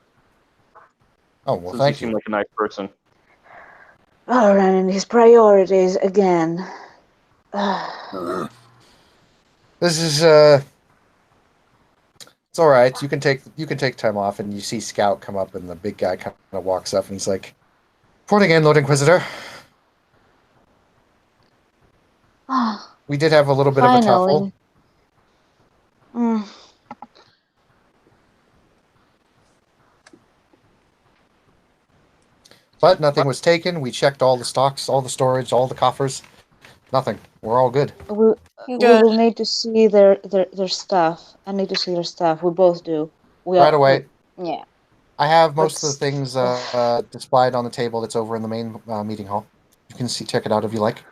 Oh, well, Since thank you seem you. like a nice person. Valorant and his priorities again. This is it's all right. You can take time off, and you see Scout come up, and the big guy kind of walks up, and he's like, "Reporting in, Lord Inquisitor. We did have a little bit of a tuffle. Finally. But nothing was taken. We checked all the stocks, all the storage, all the coffers. Nothing. We're all good. We Good. will need to see their stuff. I need to see their stuff. We both do. Right away. Yeah. I have most of the Let's- things displayed on the table that's over in the main meeting hall. You can check it out if you like.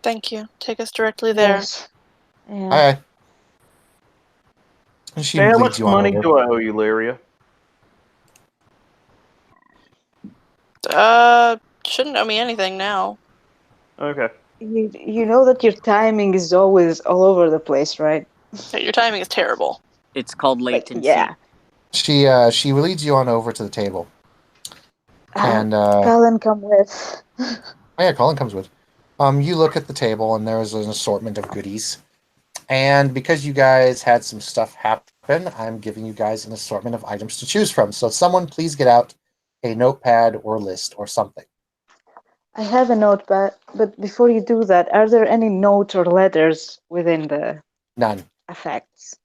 Thank you. Take us directly there. Yes. Yeah. Aye. And she Hey, how leads much you on money over. do I owe you, Lyria? Shouldn't owe me anything now. Okay. You know that your timing is always all over the place, right? Hey, your timing is terrible. It's called Like, latency. yeah. She leads you on over to the table. And Colin, come with. oh yeah, Colin comes with. You look at the table, and there's an assortment of goodies. And because you guys had some stuff happen, I'm giving you guys an assortment of items to choose from. So someone please get out a notepad or list or something. I have a notepad, but before you do that, are there any notes or letters within the None. effects?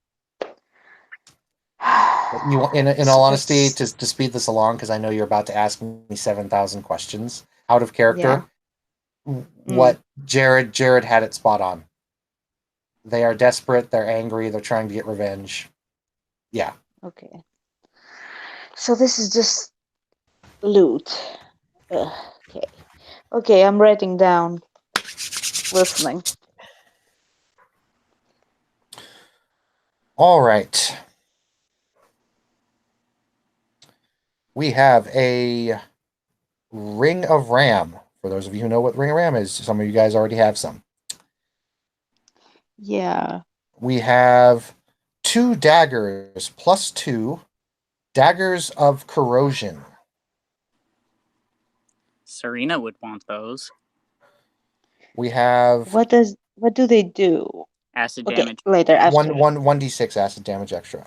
You, in all honesty, to speed this along, because I know you're about to ask me 7,000 questions out of character. Yeah. What Jared had it spot on. They are desperate. They're angry. They're trying to get revenge. Yeah. Okay. So this is just loot. Okay. Okay, I'm writing down. Listening. All right. We have a Ring of Ram. For those of you who know what Ring of Ram is, some of you guys already have some. Yeah. We have 2 daggers plus 2 daggers of corrosion. Serena would want those. We have What do they do? Acid Okay, damage. later after. 1d6 acid damage extra.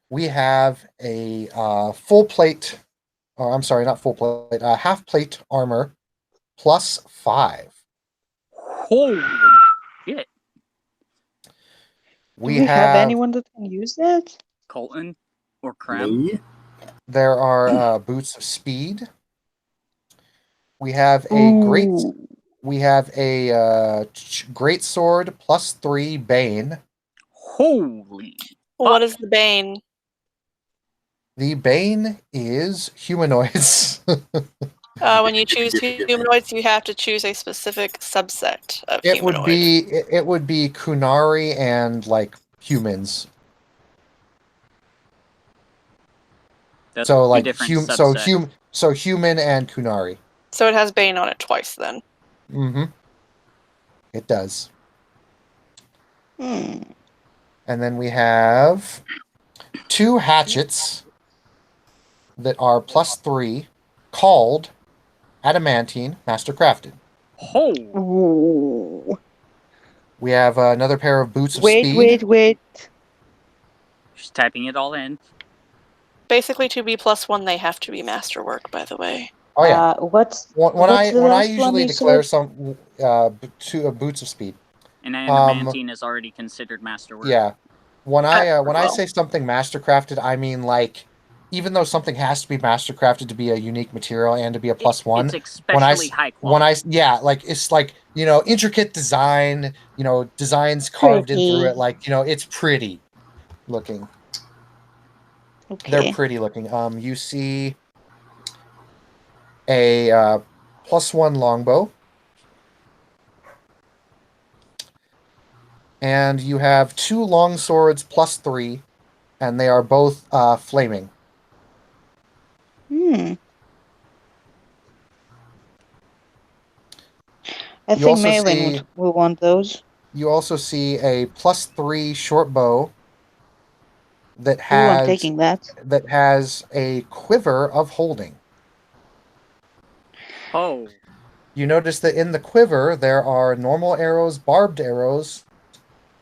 We have a full plate, or I'm sorry, not full plate, half plate armor plus 5. Holy shit. Do We we have have anyone that can use that? Colton or Krem. Me? there are boots of speed. We have a great Ooh. we have a great sword plus 3 bane. Holy. What is the bane? The bane is humanoids. When you choose humanoids, you have to choose a specific subset of It humanoid. would be Kunari and like humans. That's So two like different subsets. so human and Kunari. So it has bane on it twice then. Mm-hmm. It does. Hmm. And then we have 2 hatchets that are plus 3 called adamantine mastercrafted. Holy. Ooh. We have another pair of boots of Wait, speed. wait. Just typing it all in. Basically, to be +1, they have to be masterwork, by the way. Oh yeah. What's When what's the I last one usually you declare said? some boots of speed. And adamantine is already considered masterwork. Yeah. When I Well. say something mastercrafted, I mean like even though something has to be mastercrafted to be a unique material and to be a +1. It's especially high quality. Like it's like, intricate design, designs carved in through it, like, it's pretty looking. Okay. They're pretty looking. You see a +1 longbow. And you have 2 long swords plus 3, and they are both flaming. I You think also Malin see- will want those. You also see a plus 3 short bow that Ooh, I'm has taking that. a quiver of holding. Oh, You notice that in the quiver there are normal arrows, barbed arrows,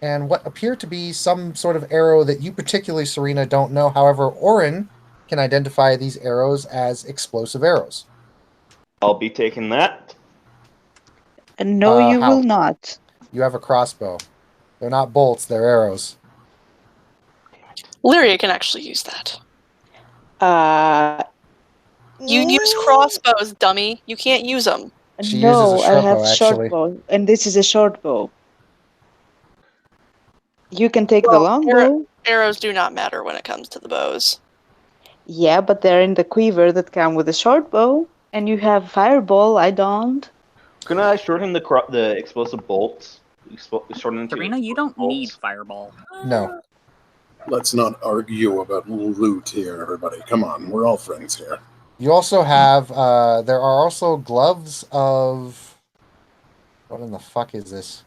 and what appear to be some sort of arrow that you particularly, Serena, don't know. However, Orin can identify these arrows as explosive arrows. I'll be taking that. And no, you how? will not. You have a crossbow. They're not bolts, they're arrows. Lyria can actually use that. You use Mm, crossbows, dummy. You can't use them. She uses a No, I short have bow, short actually. bow, and this is a short bow. You can take the Well, long bow. Arrows do not matter when it comes to the bows. Yeah, but they're in the quiver that come with a short bow, and you have fireball. I don't. Couldn't I shorten the explosive bolts? Shorten into Serena, you don't bolts? need fireball. No. Let's not argue about loot here, everybody. Come on, we're all friends here. You also have, there are also gloves of... What in the fuck is this?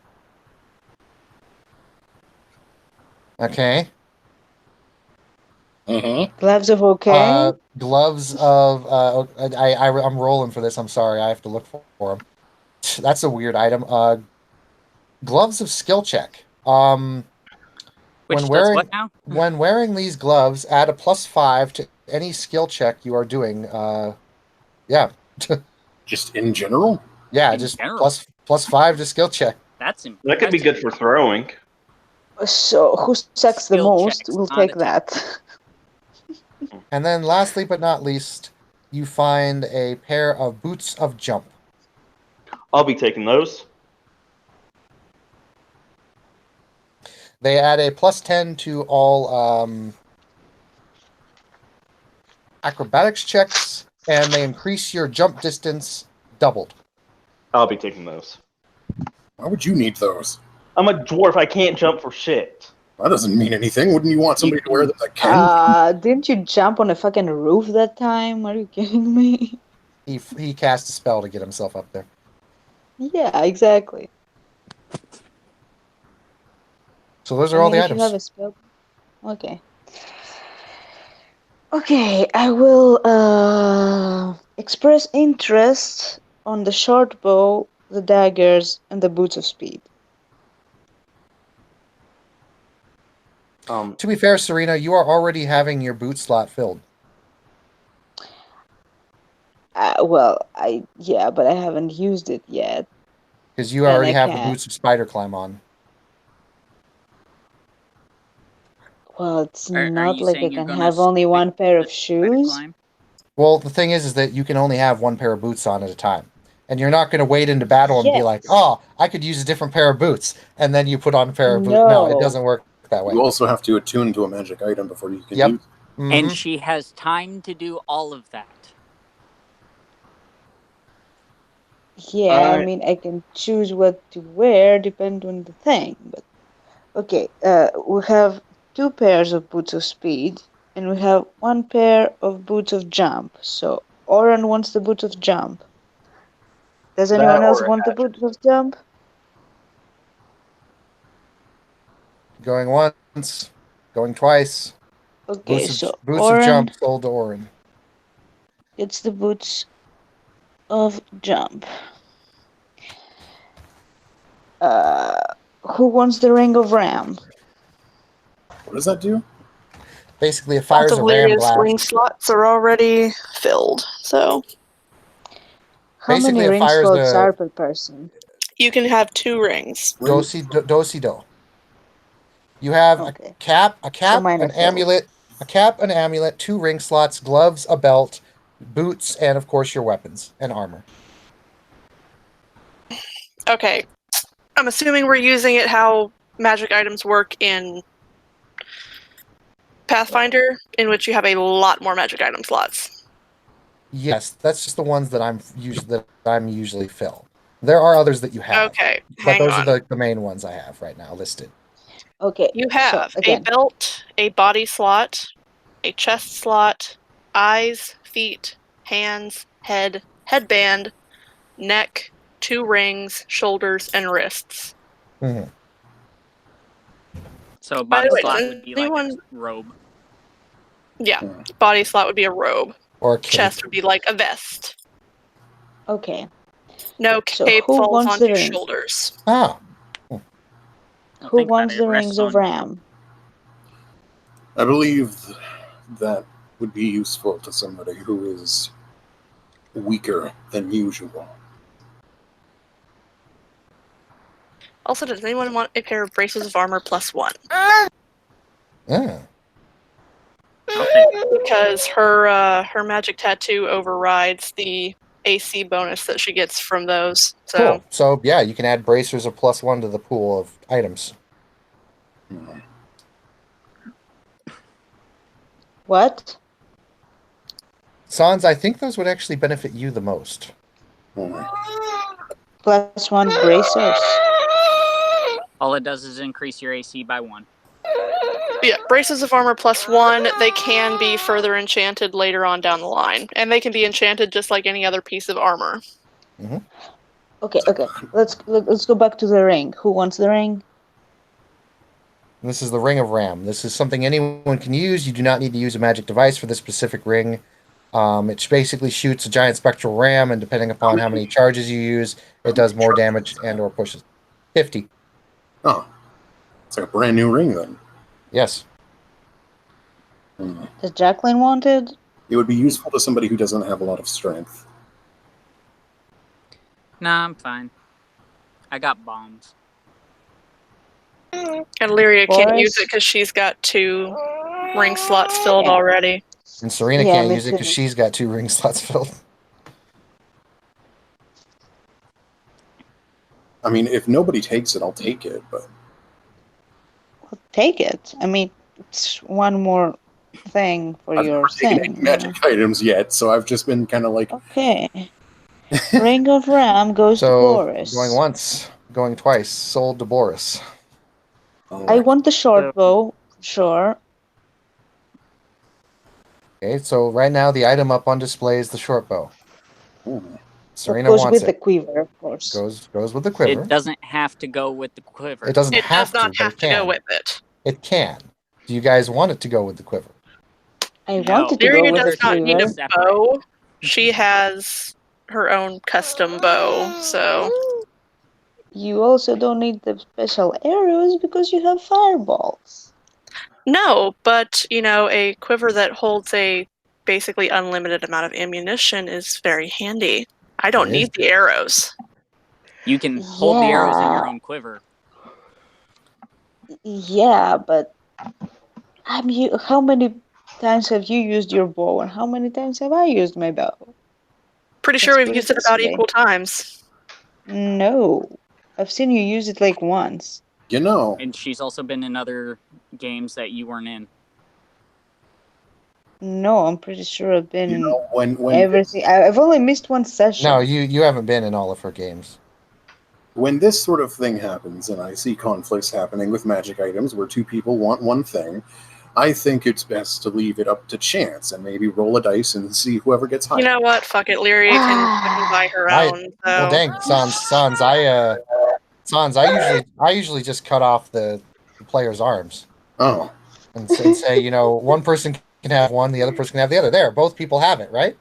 Okay. Gloves of okay. Gloves of... I'm rolling for this, I'm sorry, I have to look for them. That's a weird item. Gloves of skill check. Which When does wearing- what now? When wearing these gloves, add a +5 to any skill check you are doing. Yeah. Just in general? Yeah, In just general. +5 to skill check. That's impressive. That could be good for throwing. So who sucks the Skill most checks, will not take attack. that. And then lastly but not least, you find a pair of boots of jump. I'll be taking those. They add a +10 to all acrobatics checks, and they increase your jump distance doubled. I'll be taking those. Why would you need those? I'm a dwarf. I can't jump for shit. That doesn't mean anything. Wouldn't you want somebody to wear them that can? Didn't you jump on a fucking roof that time? Are you kidding me? He cast a spell to get himself up there. Yeah, exactly. So those are all the if you have items. a spell. Okay. Okay, I will express interest on the short bow, the daggers, and the boots of speed. To be fair, Serena, you are already having your boot slot filled. But I haven't used it yet. Because you And already I have the can't. boots of spider climb on. Well, it's Are not you like I saying you're can gonna have only stick one pair of with spider shoes. climb? Well, the thing is that you can only have one pair of boots on at a time. And you're not going to wade into battle and be like, Yes. oh, I could use a different pair of boots. And then you put on a pair of boots. No, it No. doesn't work that way. You also have to attune to a magic item before you can Yep. use it. Mhm. And she has time to do all of that. Yeah, I I- mean, I can choose what to wear depending on the thing. But okay, we have 2 pairs of boots of speed, and we have 1 pair of boots of jump. So Oren wants the boots of jump. Does That anyone else or want the boots of jump? Going once, going twice. Okay, Boots so of Oren jump sold to Orin. gets the boots of jump. Who wants the ring of ram? What does that do? Basically, it fires Lots a of ram Lyria's ring blast. slots are already filled, so How Basically, many it ring fires slots the- are per person? you can have 2 rings. Do-si-do. You have Okay. a cap, mine are an filled. amulet, 2 ring slots, gloves, a belt, boots, and of course your weapons and armor. Okay. I'm assuming we're using it how magic items work in Pathfinder, in which you have a lot more magic item slots. Yes, that's just the ones that I'm usually fill. There are others that you have, Okay, but hang those on. are the main ones I have right now listed. Okay. You have so, a again, belt, a body slot, a chest slot, eyes, feet, hands, head, headband, neck, 2 rings, shoulders, and wrists. Mhm. So a By body the way, slot does would be like anyone? a robe. Yeah, body slot would be a robe. Or a cape. Chest would be like a vest. okay. No So cape who falls wants onto the ring? shoulders. Ah, Well, Who think about wants it. the It rests rings of on- Ram? I believe that would be useful to somebody who is weaker than usual. Also, does anyone want a pair of braces of armor +1? yeah. I'll take it. Because her magic tattoo overrides the AC bonus that she gets from those. So Cool. So yeah, you can add bracers of +1 to the pool of items. Hmm. What? Sans, I think those would actually benefit you the most. Hmm. +1 bracers. All it does is increase your AC by 1. yeah, braces of armor +1. They can be further enchanted later on down the line, and they can be enchanted just like any other piece of armor. Okay. Let's go back to the ring. Who wants the ring? This is the Ring of Ram. This is something anyone can use. You do not need to use a magic device for this specific ring. It basically shoots a giant spectral ram, and depending upon how many charges you use, it does more damage and/or pushes. 50. Oh, it's like a brand new ring then. Yes. Hmm. Does Jacqueline want it? It would be useful to somebody who doesn't have a lot of strength. Nah, I'm fine. I got bombs. And Lyria can't Boris? use it because she's got 2 ring slots filled Yeah. already. And Serena Yeah, can't me use it because too. she's got 2 ring slots filled. I mean, if nobody takes it, I'll take it, but Well, take it. I mean, it's one more thing for I've your never taken thing. any magic items yet, so I've just been kind of like, Okay. Ring of Ram goes to So, Boris. going once, going twice, sold to Boris. I want the short So- bow, sure. Okay, so right now the item up on display is the short bow. ooh, Serena Goes wants with it. the quiver, of course. Goes with the quiver. It doesn't have to go with the quiver. It doesn't It have does not to, have but to it go can. with it. It can. Do you guys want it to go with the quiver? I No. wanted to go Lyria with does the not need a quiver. Separate. bow. She has her own custom bow, so You also don't need the special arrows because you have fireballs. no, but a quiver that holds a basically unlimited amount of ammunition is very handy. I don't It is. need the arrows. You can hold the arrows in your Yeah. own quiver. Yeah, but how many times have you used your bow and how many times have I used my bow? Pretty sure Let's we've put used it it about this way. equal times. No. I've seen you use it like once. you know, And she's also been in other games that you weren't in. No, I'm pretty sure I've been you know when everything. I've only missed one session. No, you haven't been in all of her games. when this sort of thing happens, and I see conflicts happening with magic items where 2 people want one thing, I think it's best to leave it up to chance and maybe roll a dice and see whoever gets higher. You know what? Fuck it. Lyria can buy her own. Well, So. dang, Sans, I usually just cut off the player's arms Oh, and say, one person can have one, the other person can have the other. There, both people have it, right?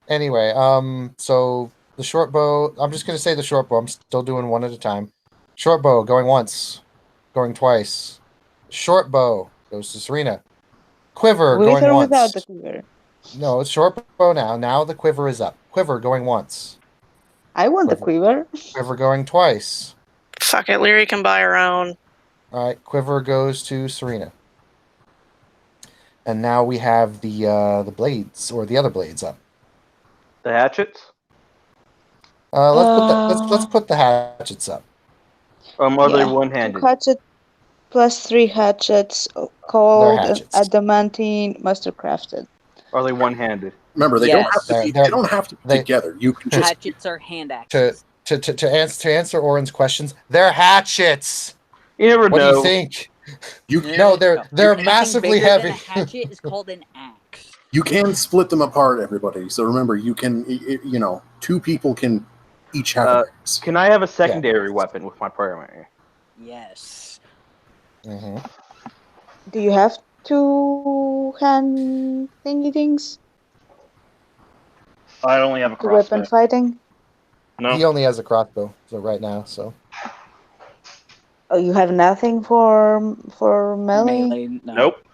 Anyway, so the short bow, I'm just going to say the short bow. I'm still doing one at a time. Short bow going once, going twice. Short bow goes to Serena. Quiver With going or once. without the quiver? No, it's short bow now. Now the quiver is up. Quiver going once. I want the quiver. Quiver going twice. Fuck it. Lyria can buy her own. All right, quiver goes to Serena. And now we have the blades, or the other blades up. The hatchets? Let's put the hatchets up. Are they Yeah. one-handed? Hatchet plus 3 hatchets called hatchets. adamantine mastercrafted. Are they one-handed? remember they Yes. don't have to be. They're- They don't have to be they- together. You can just Hatchets are hand axes. to answer Oren's questions, they're hatchets. You never What do know. you think? You No, they're Anything massively bigger than heavy. a hatchet is called an axe. You can split them apart, everybody. So remember, you can, two people can each have an axe. Can I have a secondary weapon with my primary? Yes. hmm Do you have two hand thingy things I only have a to weapon crossbow. fighting? No. He only has a crossbow, so right now, so Oh, you have nothing for melee? Melee, no. Nope.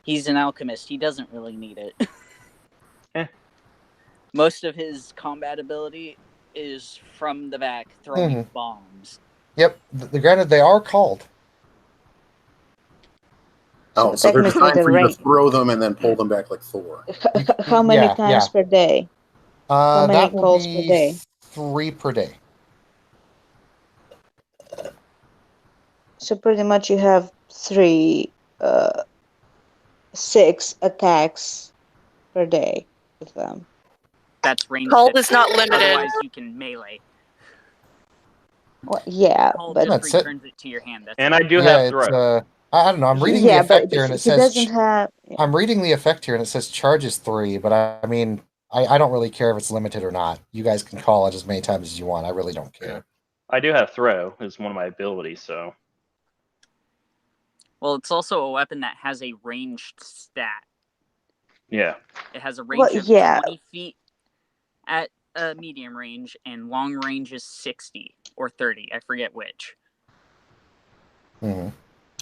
He's an alchemist. He doesn't really need it. Eh. Most of his combat ability is from the back throwing bombs. yep. Granted, they are called. Oh, so they're technically designed the for you to range. throw them and then pull them back like Thor. How many Yeah, times yeah. per day? How many That will calls per be day? 3 per day. So pretty much you have 6 attacks per day with them. That's range. Called hit. is not limited. Otherwise, you can melee. Well, yeah, Call but just That's it. returns it to your hand. That's And it. I do Yeah, have throw. it's I don't know. I'm reading the yeah, effect but here, and he it says doesn't have. I'm reading the effect here, and it says charges 3. But I mean, I don't really care if it's limited or not. You guys can call it as many times as you want. I really don't care. I do have throw as one of my abilities, so Well, it's also a weapon that has a ranged stat. yeah. It has a range Well, of yeah. 20 feet at a medium range, and long range is 60 or 30. I forget which. hmm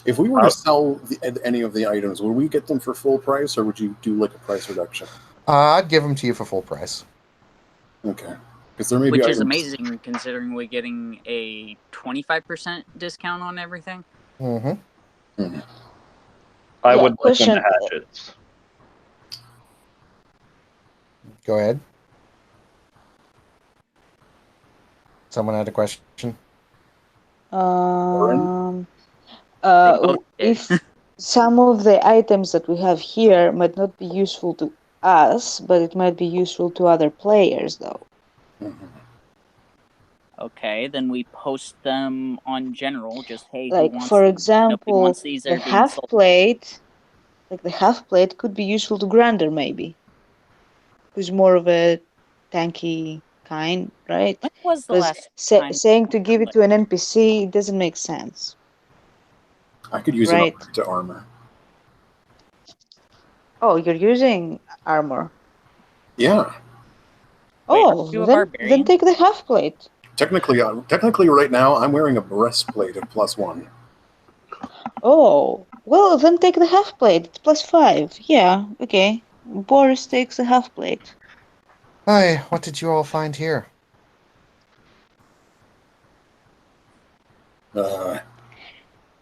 If we were to sell any of the items, would we get them for full price, or would you do like a price reduction? I'd give them to you for full price. Okay, because there may be Which items. is amazing considering we're getting a 25% discount on everything. hmm I Yeah, would like question- them to hatchets. Go ahead. Someone had a question. both If did. some of the items that we have here might not be useful to us, but it might be useful to other players, though. Mhm. Okay, then we post them on general. Just hey, who Like, wants for these? Nobody example, wants these. the They're being half sold. plate, like the half plate, could be useful to Grander, maybe, who's more of a tanky kind, right? When was the Because last time? saying to give it to an NPC doesn't make sense. I could use Right. an upgrade to armor. Oh, you're using armor. Yeah, Wait, Oh, aren't you a then barbarian? take the half plate. technically, right now I'm wearing a breastplate of +1. Oh, well, then take the half plate. It's +5. Yeah, okay. Boris takes the half plate. Hi, what did you all find here?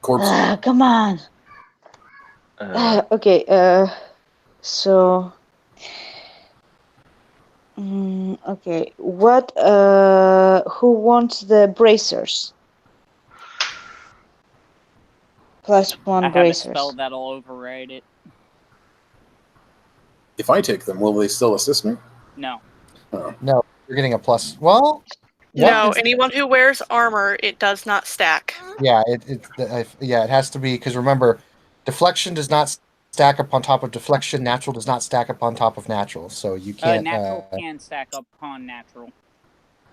Corpse. Come on. Okay, so. Okay, what, who wants the bracers? +1 I have a bracers. spell that'll override it. If I take them, will they still assist me? No. No, you're getting a plus. Well, No, weapons- anyone who wears armor, it does not stack. Yeah, it has to be because remember, deflection does not stack up on top of deflection. Natural does not stack up on top of natural. So you can't. Natural can stack upon natural.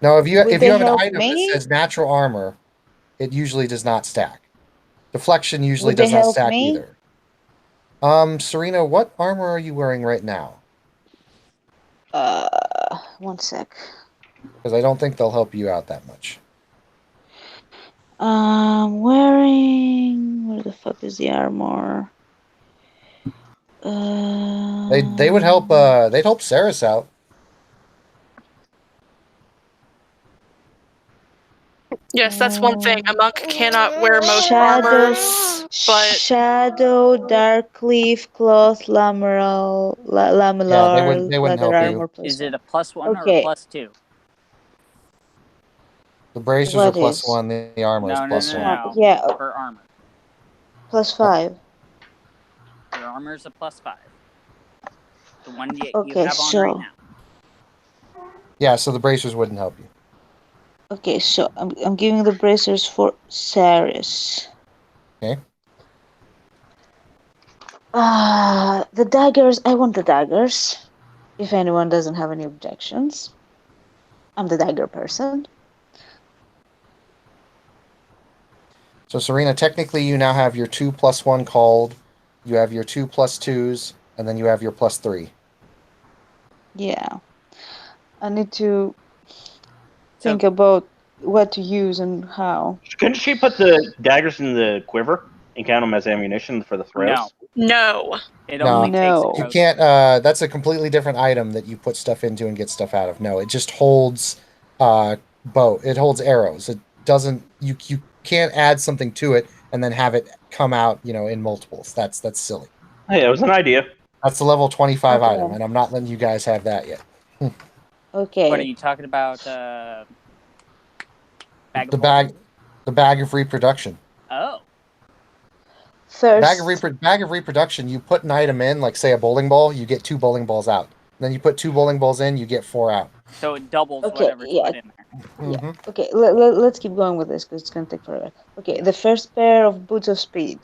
No, if you Would if they you have an help item me? that says natural armor, it usually does not stack. Deflection usually Would they does not help stack me? either. Serena, what armor are you wearing right now? 1 sec. Because I don't think they'll help you out that much. Wearing. Where the fuck is the armor? They would help. They'd help Saris out. Yes, that's one thing. A monk cannot wear most Shadow- armors, but Shadow, Dark Cleave, Cloth, Lamellar, they wouldn't Leather help you. Armor. Is it a +1 or Okay. a +2? The bracers What are plus is? 1. The armor is No, plus no, 1. no. Yeah, For armor. +5. Your armor's a +5. The one you Okay, have on right so- now. Yeah, so the bracers wouldn't help you. Okay, so I'm giving the bracers for Saris. Okay. The daggers. I want the daggers. If anyone doesn't have any objections, I'm the dagger person. So Serena, technically you now have your 2+1 called, you have your 2+2s, and then you have your +3. Yeah, I need to So think about what to use and how. Couldn't she put the daggers in the quiver and count them as ammunition for the throws? No. it No. only takes No. You arrows. can't. That's a completely different item that you put stuff into and get stuff out of. No, it just holds bow. It holds arrows. It doesn't. You can't add something to it and then have it come out. In multiples. That's silly. Hey, it was an idea. That's a level 25 Okay. item, and I'm not letting you guys have that yet. Okay. What are you talking about? Bag The of bag, holding? the bag of reproduction. Oh, First. Bag of reproduction. You put an item in, like say a bowling ball, you get 2 bowling balls out. Then you put 2 bowling balls in, you get 4 out. so it doubles Okay, whatever's yeah. put in there. Yeah. Mhm. Okay. Let's keep going with this because it's gonna take forever. Okay. The first pair of boots of speed.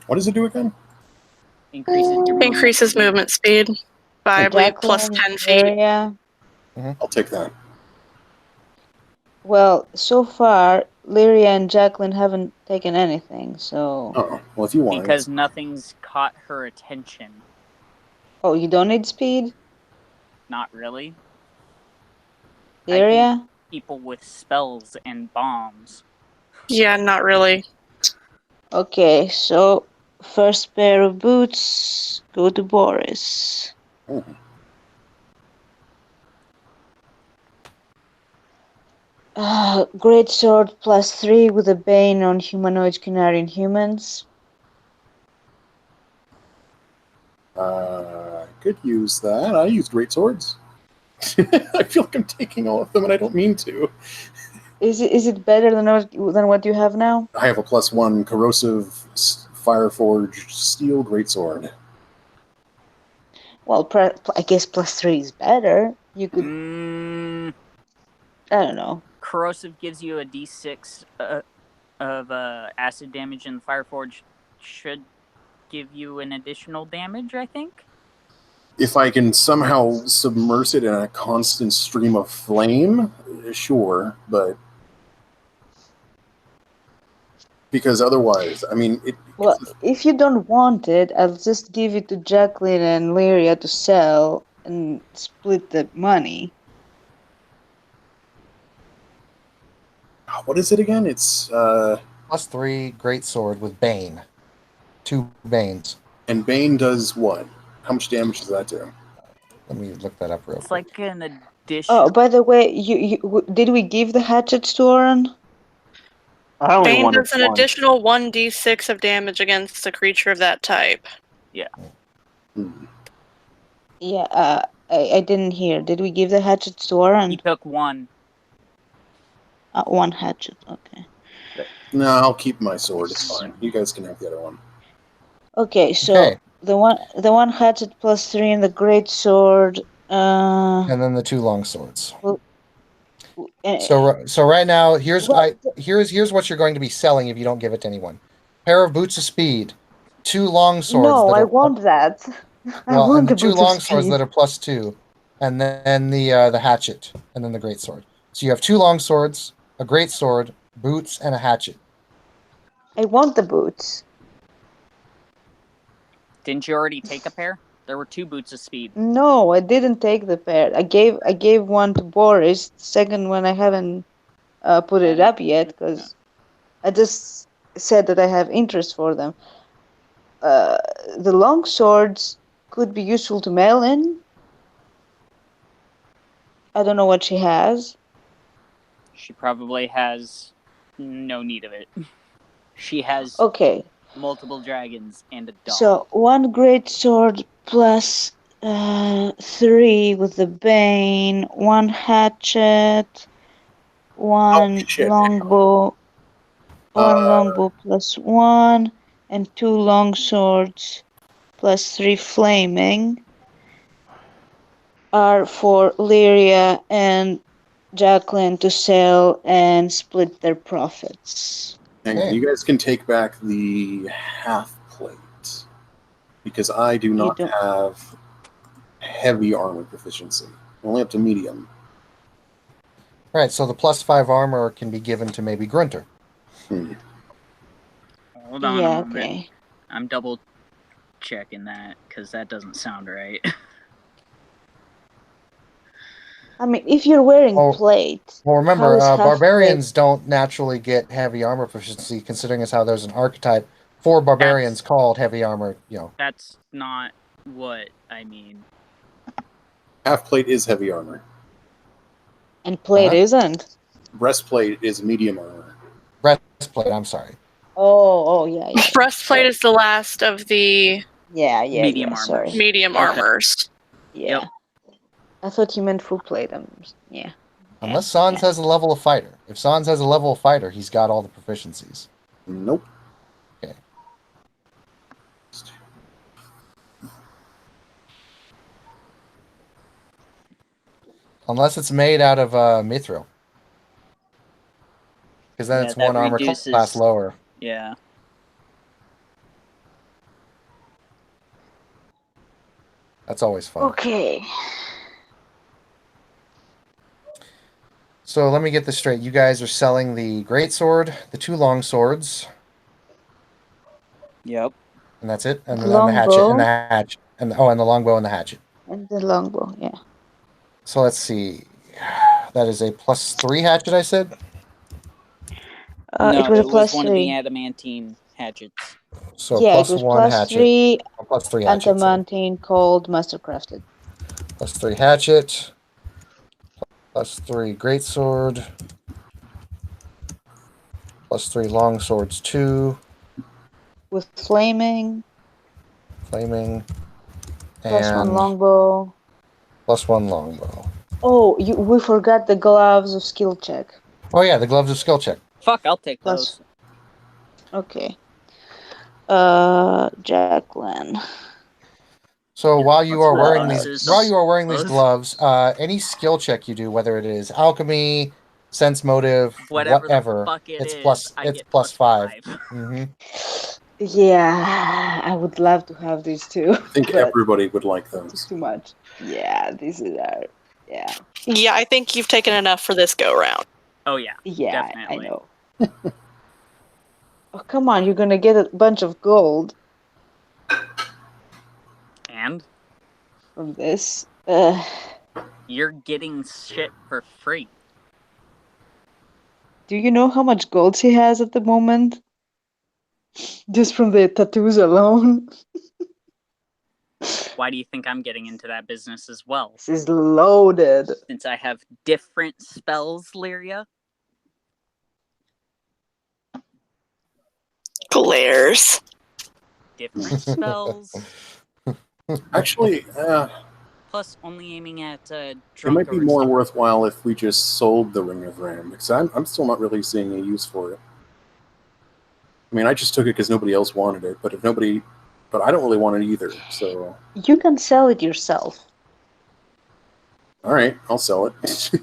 What does it do again? Increases your movement Increases speed. movement speed by, I believe, plus Jacqueline, 10 feet. Area. I'll take that. Well, so far, Lyria and Jacqueline haven't taken anything, so. Oh, well, if you want Because nothing's caught her attention. Oh, you don't need speed? Not really. Lyria? People with spells and bombs. Yeah, not really. Okay, so first pair of boots go to Boris. Oh. Great sword +3 with a bane on humanoid Qunarian humans. I could use that. I use great swords. I feel like I'm taking all of them, and I don't mean to. Is it better than what you have now? I have a +1 corrosive fireforged steel greatsword. Well, I guess +3 is better. You could, I don't know. Corrosive gives you a d6 of acid damage, and Fireforge should give you an additional damage, I think. If I can somehow submerge it in a constant stream of flame, sure, but because otherwise, I mean, Well, if you don't want it, I'll just give it to Jacqueline and Lyria to sell and split the money. what is it again? It's +3 great sword with bane. 2 banes. and Bane does what? How much damage does that do? Let me look that up real It's quick. like an addition. Oh, by the way, did we give the hatchets to Oren? I only Bane wanted does an one. additional 1d6 of damage against a creature of that type. Hmm. Yeah, I didn't hear. Did we give the hatchets to Oren? He took one. One hatchet, okay. No, I'll keep my sword. It's fine. You guys can have the other one. Okay, so Okay. the one hatchet +3 and the great sword. And then the 2 long swords. eh, So right now, here's Well, here's what you're going to be selling if you don't give it to anyone. Pair of boots of speed, 2 long swords. no, that I are want that. I well, want and the the 2 boots long of swords speed. that are +2, and then the hatchet, and then the great sword. So you have 2 long swords, a great sword, boots, and a hatchet. I want the boots. Didn't you already take a pair? There were 2 boots of speed. No, I didn't take the pair. I gave one to Boris. The second one I haven't put it up yet because I just said that I have interest for them. The long swords could be useful to Melin. I don't know what she has. She probably has no need of it. She has Okay, multiple dragons and a dog. so one great sword +3 with the bane, one hatchet, one shit. longbow, +1, and 2 long swords +3 flaming. are for Lyria and Jacqueline to sell and split their profits. And Okay. you guys can take back the half plate because I do not don't- have heavy armor proficiency. Only up to medium. Right, so the +5 armor can be given to maybe Grunter. Hold on Yeah, a moment. okay. I'm double checking that because that doesn't sound right. I mean, if you're wearing Oh, plate, Well, remember, how is half barbarians don't naturally get heavy armor proficiency, considering as how there's an archetype for barbarians called heavy armor. That's not what I mean. Half plate is heavy armor. and plate Uh-huh. isn't? Breastplate is medium armor. Breastplate. I'm sorry. Oh, yeah. Breastplate is the last of the Yeah, Medium yeah, armor. sorry. medium Okay. armors. Yeah. Yep. I thought you meant full plate. Yeah. Unless Sans has a level of fighter. If Sans has a level of fighter, he's got all the proficiencies. Nope. Okay. Unless it's made out of mithril. Because then Yeah, it's that one armor reduces- class lower. Yeah. That's always fun. Okay. So let me get this straight. You guys are selling the greatsword, the 2 long swords, Yep. and that's it. And The then the hatchet longbow. and the hatchet. And the longbow and the hatchet. And the longbow, yeah. So let's see. That is a +3 hatchet, I said. No, It was a plus one of the 3. adamantine hatchets. So Yeah, it was +1 plus hatchet. 3 Or +3 hatchet. sorry. adamantine called mastercrafted. +3 hatchet. +3 greatsword. +3 long swords 2. With flaming, Flaming. plus 1 And longbow. +1 longbow. Oh, we forgot the gloves of skill check. Oh yeah, the gloves of skill check. Fuck, I'll take Plus- those. Okay. Jacqueline. So Yeah, while you let's are roll wearing bonuses. these gloves, any skill check you do, whether it is alchemy, sense motive, Whatever whatever, the fuck it it's is, plus I it's get +5. 5. hmm Yeah, I would love to have these two. I think but everybody would like it's those. too much. Yeah, this is our. Yeah. Yeah, I think you've taken enough for this go round. Oh yeah. Yeah, Definitely. I know. Oh, come on, you're gonna get a bunch of gold And from this. you're getting shit for free. Do you know how much gold he has at the moment? Just from the tattoos alone. Why do you think I'm getting into that business as well? This is loaded. Since I have different spells, Lyria. Glares. Different spells. Actually, Plus only aiming at it drunk might be or more something. worthwhile if we just sold the Ring of Ram, because I'm still not really seeing a use for it. I mean, I just took it because nobody else wanted it, but I don't really want it either. So, You can sell it yourself. all right, I'll sell it.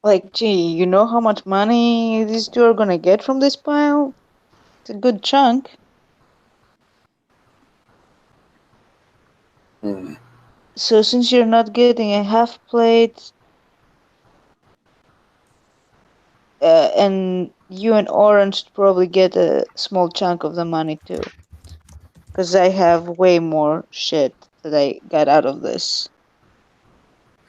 Like, gee, you know how much money these two are gonna get from this pile? It's a good chunk. So since you're not getting a half plate, and you and Orange should probably get a small chunk of the money too. Because I have way more shit that I got out of this.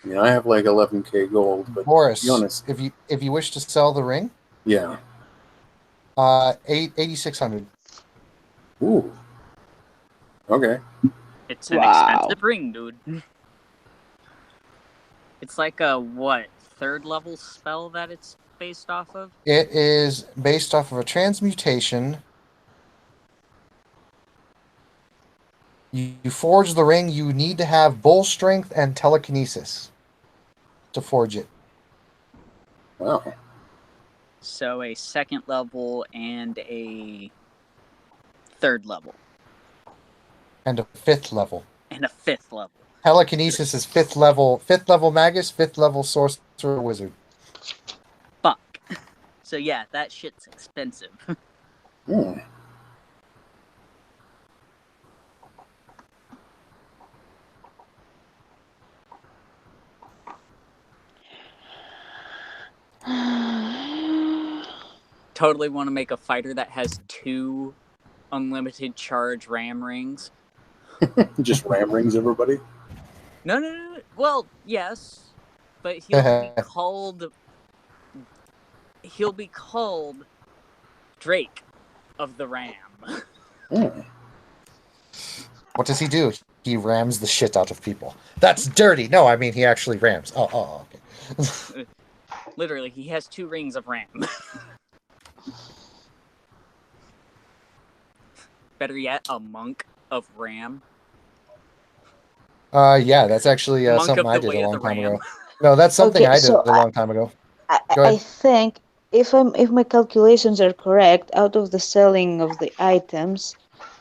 I mean, I have like 11k gold, but Boris, to be honest, if you wish to sell the ring, yeah. 8,600. Ooh. Okay. It's an Wow. expensive ring, dude. It's like a, what, 3rd level spell that it's based off of? It is based off of a transmutation. You forge the ring. You need to have bull strength and telekinesis to forge it. Wow. So a 2nd level and a 3rd level. And a 5th level. and a 5th level. Telekinesis is 5th level magus, 5th level sorcerer wizard. Fuck. So yeah, that shit's expensive. Hmm. Totally want to make a fighter that has 2 unlimited charge ram rings. Just ram rings everybody. No. Well, yes, but he'll be called Drake of the Ram. Hmm. What does he do? He rams the shit out of people. That's dirty. No, I mean he actually rams. Oh, okay. Literally, he has 2 rings of Ram. Better yet, a monk of Ram. Yeah, that's actually Monk something of I the did Way a of long the time Ram. ago. No, that's something Okay, I did so a long time ago. Go I ahead. think if my calculations are correct, out of the selling of the items,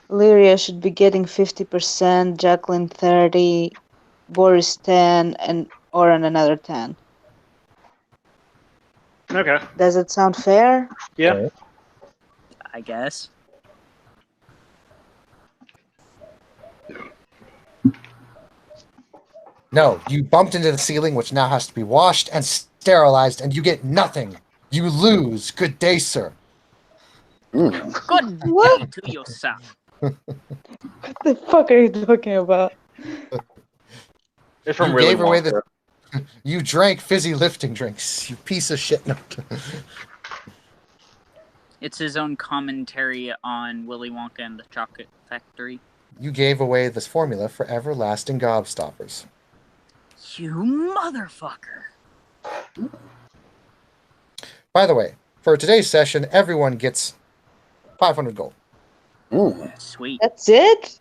Lyria should be getting 50%, Jacqueline 30, Boris 10, and Oren another 10. Okay. Does it sound fair? Yeah. Right. I guess. No, you bumped into the ceiling, which now has to be washed and sterilized, and you get nothing. You lose. Good day, sir. Hmm. Good What? day to you, son. What the fuck are you talking about? It's from You really gave away Wonka. You drank fizzy lifting drinks. You piece of shit. No. It's his own commentary on Willy Wonka and the Chocolate Factory. You gave away this formula for everlasting gobstoppers. You motherfucker. By the way, for today's session, everyone gets 500 gold. Hmm. Sweet. That's it?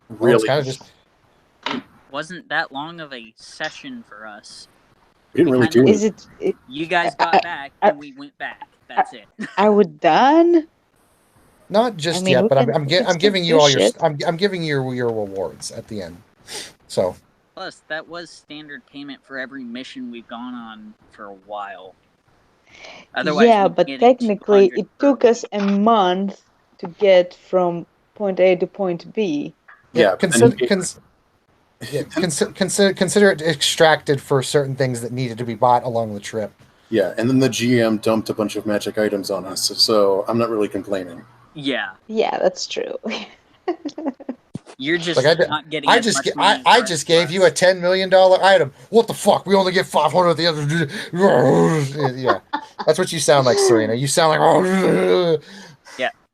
Well, it's Really? kind of just Wasn't that long of a session for us. We didn't really do Is it. it? You guys got back, and we went back. That's it. Are we done? not just I mean, yet, we but can- I'm we can I'm giving still you do all your shit. I'm giving you your rewards at the end. So Plus, that was standard payment for every mission we've gone on for a while. Otherwise, Yeah, we'd but get technically 200 it per took us mission. a month to get from point A to point B. Yeah, but then consider it extracted for certain things that needed to be bought along the trip. yeah, and then the GM dumped a bunch of magic items on us, so I'm not really complaining. Yeah, Yeah, that's true. you're just Like, not getting as much money I for just it gave for you a us. $10 million item. What the fuck? We only get 500 at the other. Yeah, that's what you sound like, Serena. You sound like.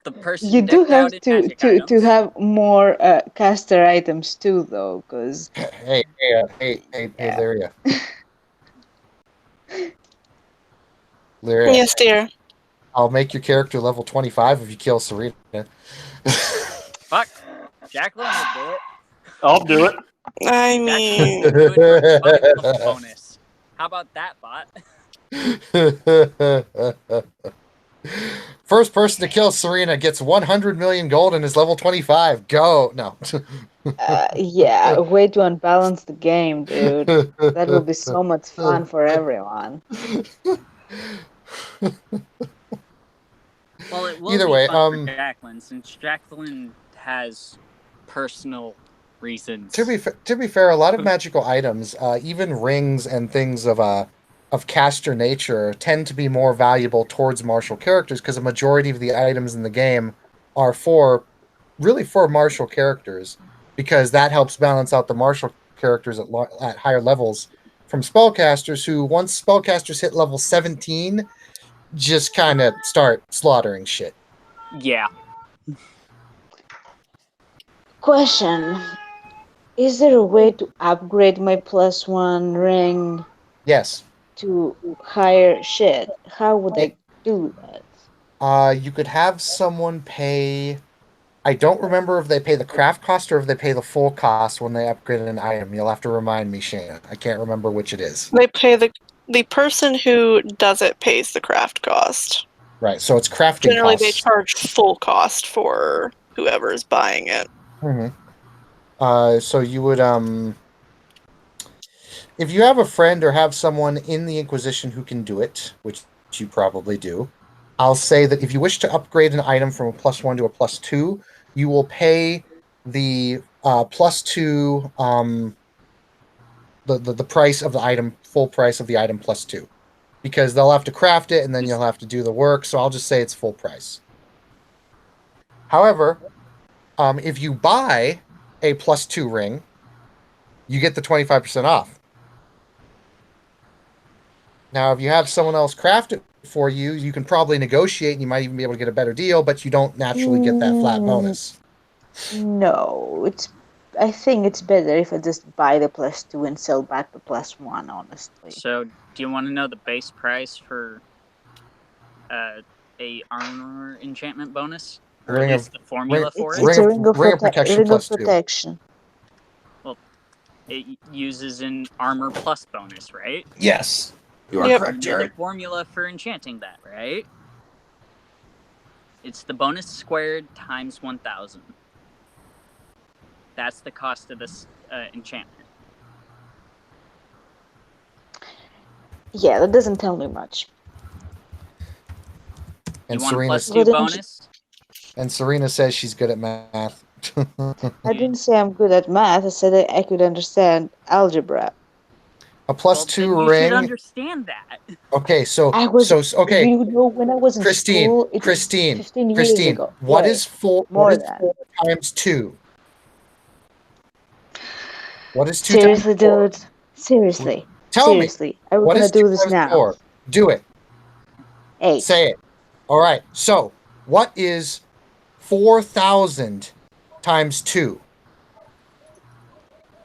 The person You do decked out have in to magic to items. have more caster items too, though, because Hey, Yeah. Lyria. Lyria, Yes, dear. I'll make your character level 25 if you kill Serena. Fuck. Jacqueline will do it. I'll do it. I Jacqueline's mean, too good for a 5 level bonus. How about that, bot? First person to kill Serena gets 100 million gold and is level 25. Go. No. yeah, way to unbalance the game, dude. That will be so much fun for everyone. Well, it will Either be way, fun for Jacqueline, since Jacqueline has personal reasons. To be fair, a lot of magical items, even rings and things of caster nature, tend to be more valuable towards martial characters because a majority of the items in the game are for martial characters, because that helps balance out the martial characters at higher levels from spellcasters who, once spellcasters hit level 17, just kind of start slaughtering shit. Yeah. Question: is there a way to upgrade my +1 ring Yes. to higher shit? How would I do that? You could have someone pay. I don't remember if they pay the craft cost or if they pay the full cost when they upgrade an item. You'll have to remind me, Shayna. I can't remember which it is. they pay the person who does it pays the craft cost. Right, so it's crafting Generally, they costs. charge full cost for whoever's buying it. Mhm. So you would if you have a friend or have someone in the Inquisition who can do it, which you probably do, I'll say that if you wish to upgrade an item from a +1 to a +2, you will pay the +2 the price of the item, full price of the item +2, because they'll have to craft it and then you'll have to do the work. So I'll just say it's full price. However, if you buy a +2 ring, you get the 25% off. Now, if you have someone else craft it for you, you can probably negotiate and you might even be able to get a better deal, but you don't naturally get that flat bonus. No, I think it's better if I just buy the +2 and sell back the +1, honestly. So, do you want to know the base price for a armor enchantment bonus? Or Ring at of- least the formula for it? It's a ring of protection ring of +2. protection. It uses an armor plus bonus, right? Yes. You are Yep. correct, You know Jared. the formula for enchanting that, right? It's the bonus squared times 1,000. That's the cost of this enchantment. Yeah, that doesn't tell me much. And You want a Serena, +2 Wouldn't- bonus? and Serena says she's good at math. I didn't say I'm good at math. I said I could understand algebra. A Well, +2 then you should ring. understand that. Okay, so I was. okay, You know, when I was in Christine, school, it was Christine, 15 years Christine. ago. What Wait, is 4? more What is than. 4 times 2? What is 2 Seriously, times 4? dude. Seriously. Tell me. Seriously. Are we What gonna is do 2 this times now? 4? Do it. 8. Say it. All right. So, what is 4,000 times 2?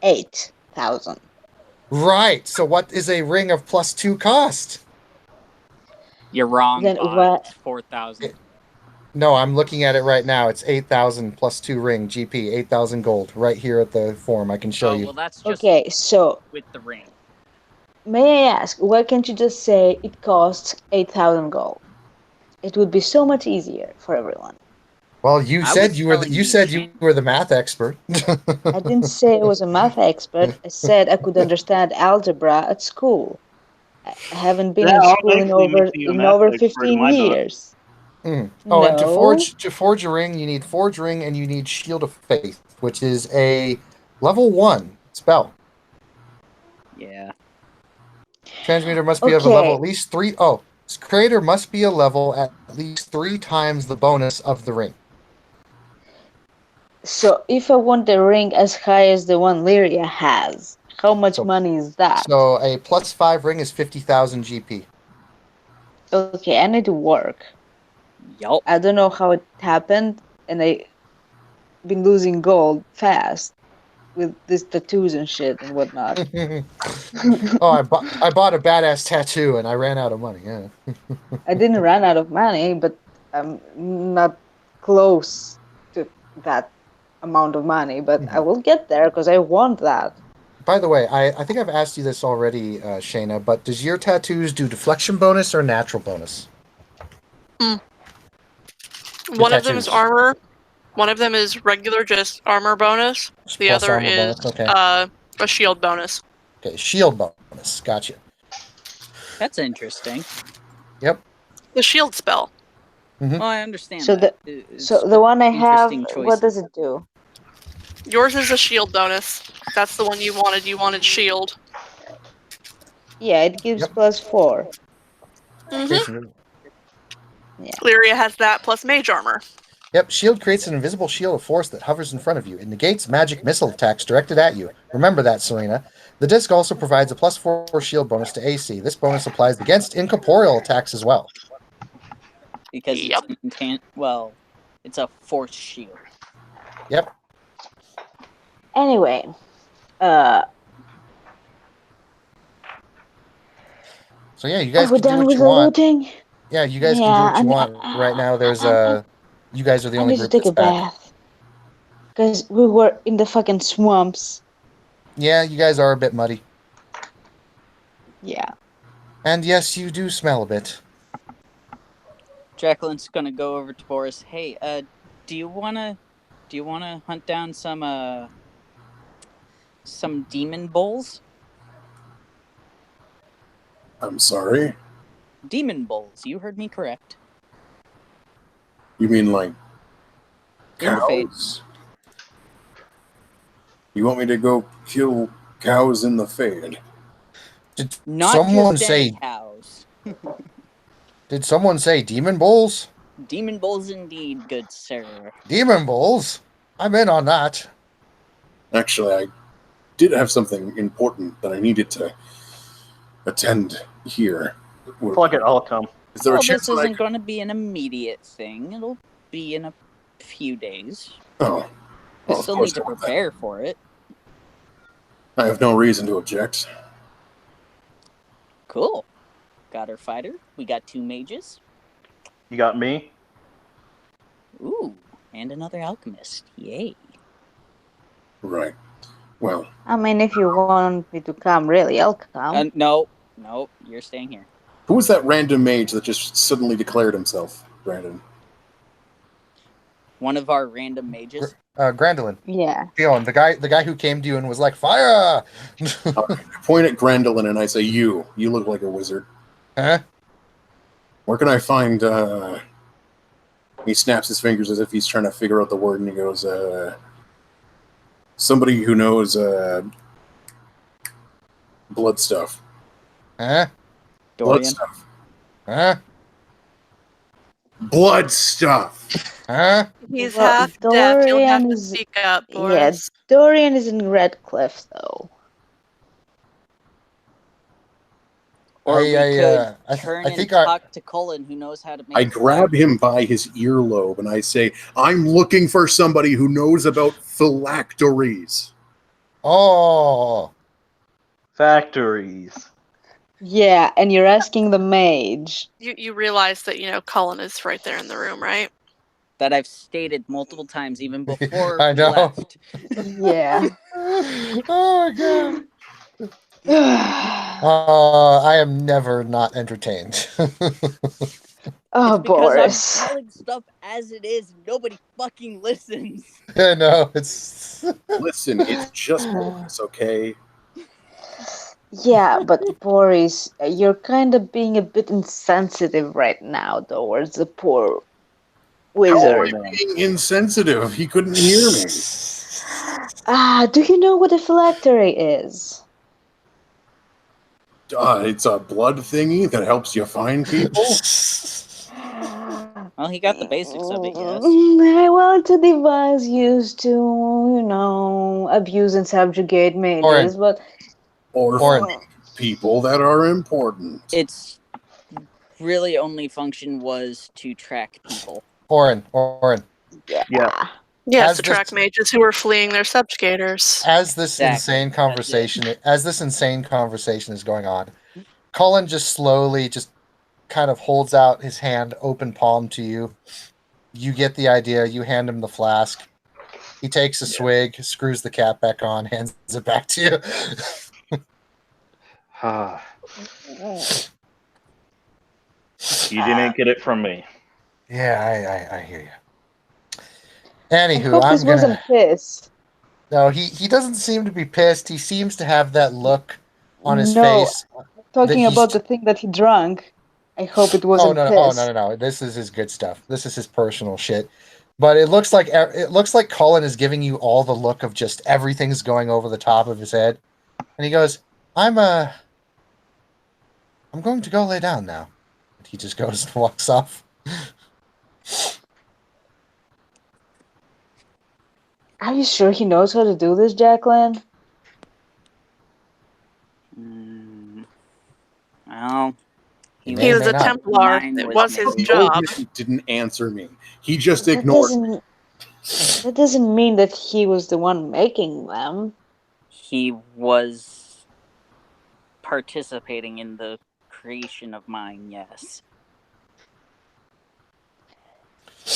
8,000. Right. So, what is a ring of +2 cost? You're wrong, Then bot. what- It's 4,000. No, I'm looking at it right now. It's 8,000 +2 ring GP, 8,000 gold, right here at the form. I can show Oh, you. well, that's just Okay, so with the ring. may I ask, why can't you just say it costs 8,000 gold? It would be so much easier for everyone. Well, you I said was you were telling you you, said you Shane. were the math expert. I didn't say I was a math expert. I said I could understand algebra at school. I haven't been in That school in actually over makes you a math expert in 15 my book. years. Oh, and No. to forge a ring, you need Forge Ring and you need Shield of Faith, which is a level 1 spell. Yeah. Transmuter must be of a level Okay. at least 3. Oh, creator must be a level at least 3 times the bonus of the ring. So if I want the ring as high as the one Lyria has, how much So- money is that? So a +5 ring is 50,000 GP. Okay, I need to work. Yup. I don't know how it happened, and I been losing gold fast with these tattoos and shit and whatnot. Oh, I bought a badass tattoo and I ran out of money. Yeah. I didn't run out of money, but I'm not close to that amount of money. But I will get there because I want that. By the way, I think I've asked you this already, Shayna, but does your tattoos do deflection bonus or natural bonus? One of them is tattoos. armor. One of them is regular, just armor bonus. The Plus other armor is bonus, okay. a shield bonus. Okay, shield bonus. Gotcha. That's interesting. The shield spell. Well, I understand So that. So the one I have, Interesting what choices. does it do? Yours is a shield bonus. That's the one you wanted. You wanted shield. Yeah, it gives Yep. +4. Mm-hmm. Lyria has that plus mage armor. Yep, shield creates an invisible shield of force that hovers in front of you. It negates magic missile attacks directed at you. Remember that, Serena. The disc also provides a +4 shield bonus to AC. This bonus applies against incorporeal attacks as well. Because Yep. it's a force shield. Yep. Anyway, So yeah, you guys are we can do done what with you the want. looting? Yeah, you guys Yeah, can do what I you mean, want. Right now, there's you guys are the I only need to group take a that's back. bath. Because we were in the fucking swamps. Yeah, you guys are a bit muddy. Yeah. And yes, you do smell a bit. Jacqueline's gonna go over to Boris. Hey, do you wanna hunt down some some demon bowls. I'm sorry. Demon bowls. You heard me correct. You mean like In the Fade. cows? You want me to go kill cows in the Fade? Did Not someone just say? any cows. Did someone say demon bowls? Demon bowls indeed, good sir. Demon bowls. I'm in on that. Actually, I did have something important that I needed to attend here. Plug it, I'll come. Is there Well, a chance this that I isn't going to be an immediate thing. It'll be in a few days. Oh, We well, of still course need to I want that. prepare for it. I have no reason to object. Cool. Got our fighter. We got 2 mages. You got me? Ooh, and another alchemist. Yay. Right. Well, I mean, if you want me to come, really, I'll come. No, you're staying here. who was that random mage that just suddenly declared himself, Brandon? One of our random mages. Grandolin. Yeah. Theon, the guy who came to you and was like, fire! I point at Grandolin and I say, you look like a wizard. Huh? Where can I find, he snaps his fingers as if he's trying to figure out the word, and he goes, somebody who knows, blood stuff. Huh? Blood Dorian. stuff. Huh? Blood stuff! Huh? He's Well, half deaf. You'll have Dorian to is- speak up, Yeah, Boris. Dorian is in Redcliffe, though. Or we could I turn and think I talk to Cullen, who knows how to make I grab him by his earlobe and I say, I'm looking for somebody who knows about phylacteries. oh Factories. Yeah, and you're asking the mage. You realize that, Cullen is right there in the room, right? that I've stated multiple times, even before I we know. left. Yeah. oh my god. I am never not entertained. Oh, It's because Boris. I'm telling stuff as it is. Nobody fucking listens. I know it's. Listen, it's just Boris, okay? Yeah, but Boris, you're kind of being a bit insensitive right now towards the poor How am wizard. I being insensitive? He couldn't hear me. Do you know what a phylactery is? It's a blood thingy that helps you find people. Well, he got the basics of it, yes. Well, it's a device used to, abuse and subjugate mages, but Or Orin. find people that are important. Its really only function was to track people. Orin. yeah. Yeah. Yeah, As to track this- mages who were fleeing their subjugators. As this Exactly. insane conversation is going on, Cullen just slowly just kind of holds out his hand open palm to you. You get the idea. You hand him the flask. He takes a swig, screws the cap back on, hands it back to you. You didn't get it from me. Yeah, I hear you. I Anywho, hope I'm this wasn't gonna. piss. No, he doesn't seem to be pissed. He seems to have that look on his No, face. Talking he's about t- the thing that he drank. I hope it Oh wasn't no, piss. no! This is his good stuff. This is his personal shit. But it looks like Cullen is giving you all the look of just everything's going over the top of his head, and he goes, I'm going to go lay down now." And he just goes and walks off. Are you sure he knows how to do this, Jacqueline? Well, He He was may a not. Templar. Mine It was was his maybe- job. He didn't answer me. He just That ignored me. doesn't mean that he was the one making them. he was participating in the creation of mine, yes.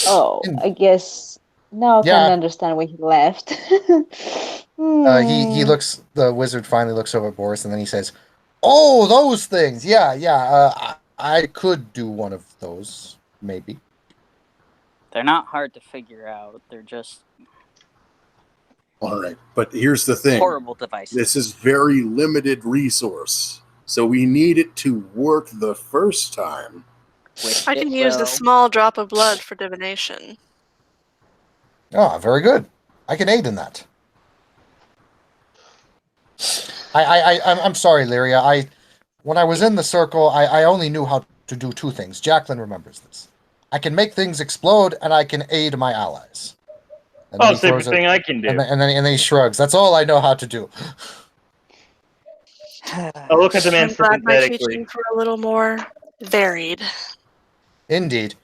Oh, In- I guess now I Yeah. can understand why he left. He looks. The wizard finally looks over at Boris, and then he says, "Oh, those things. Yeah. I could do one of those, maybe." They're not hard to figure out. They're just All right, but here's the thing. Horrible device. This is very limited resource, so we need it to work the first time. Which I can it use a will. small drop of blood for divination. Oh, very good. I can aid in that. I'm sorry, Lyria. When I was in the circle, I only knew how to do two things. Jacqueline remembers this. I can make things explode, and I can aid my allies. And then Oh, he same throws it- thing I can do. and then he shrugs. That's all I know how to do. I look at the man I'm glad my sympathetically. teachings were a little more varied. Indeed.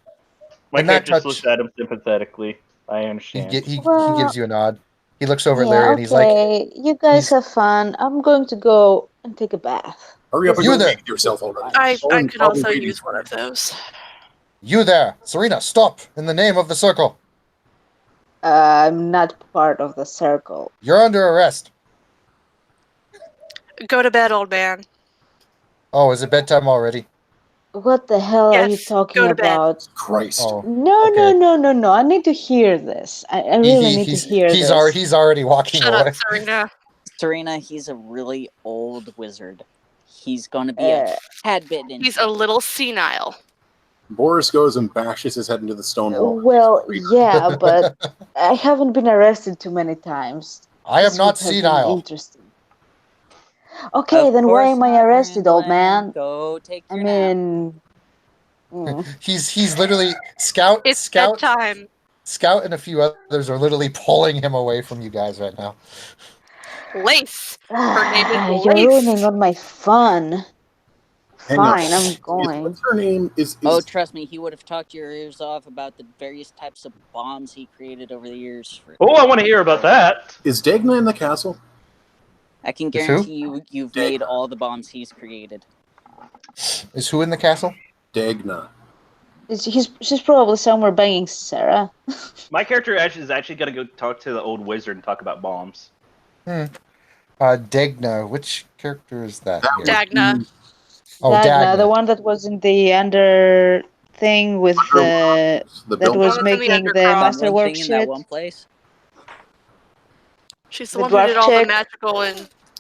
My in that character just touch- looks at him sympathetically. I He, understand. he Well, gives you a nod. He looks over at Yeah, Larry and he's like, okay. You guys he's- have fun. I'm going to go and take a bath. Hurry up and You go there. feed yourself already. I Someone could probably also waiting use for one you. of those. "You there, Serena, stop in the name of the circle. I'm not part of the circle. You're under arrest." Go to bed, old man. Oh, is it bedtime already? What the hell are you Yes, talking go to bed. about? Christ. Oh, No, Okay. no. I need to hear this. I really need to hear he's this. he's already walking Shut away. up, Serena. Serena, he's a really old wizard. He's going to be a tad bit in. He's a little senile. Boris goes and bashes his head into the stone wall. Well, yeah, but I haven't been arrested too many times. I am This not would have been senile. interesting. Okay, Of then why course am I not, arrested, old Randall. man? Go take I your nap. mean, He's literally Scout It's Scout bedtime. Scout and a few others are literally pulling him away from you guys right now. Lace. Her name is you're Lace. ruining all my fun. Hang on. Fine, I'm going. What's her name? Is Oh, trust me, he would have talked your ears off about the various types of bombs he created over the years. Oh, I want to hear about that. is Dagna in the castle? I can Is who? guarantee you've made all the bombs he's created. Is who in the castle? Dagna. She's probably somewhere banging Sarah. My character is actually going to go talk to the old wizard and talk about bombs. Dagna. Which character is that? That here? Dagna. Oh, Dagna, Dagna. the one that was in the under thing with the The that building. was One that's in the making the undercroft. masterwork One thing in that shit. one place. She's the The one who did dwarf all the chick. magical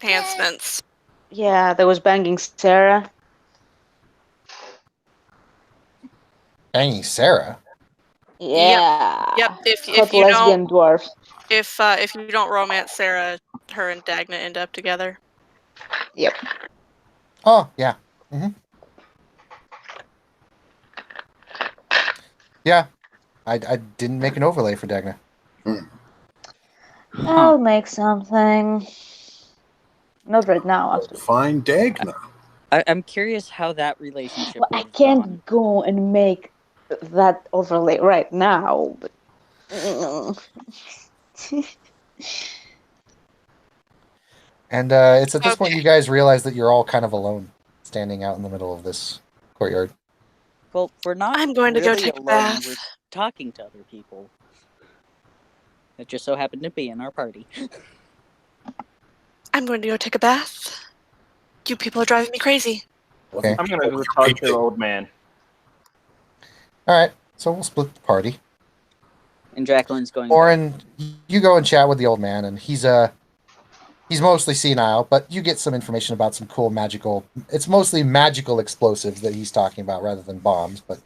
enhancements. Yeah, that was banging Sarah. Banging Sarah. Yeah. Yep. If Hot you lesbian don't dwarf. if you don't romance Sarah, her and Dagna end up together. Yep. Oh, yeah. Yeah. I didn't make an overlay for Dagna. I'll make something. Not right now. After. Find Dagna. I'm curious how that relationship. Well, I would have can't gone. go and make that overlay right now. But And it's at this point Okay. you guys realize that you're all kind of alone, standing out in the middle of this courtyard. Well, we're not. I'm going to go really take a alone. bath. We're talking to other people. That just so happened to be in our party. I'm going to go take a bath. You people are driving me crazy. Okay. I'm going to go talk to the old man. All right, so we'll split the party. And Jacqueline's going. Oren, you go and chat with the old man, and he's mostly senile, but you get some information about some cool magical. It's mostly magical explosives that he's talking about rather than bombs. But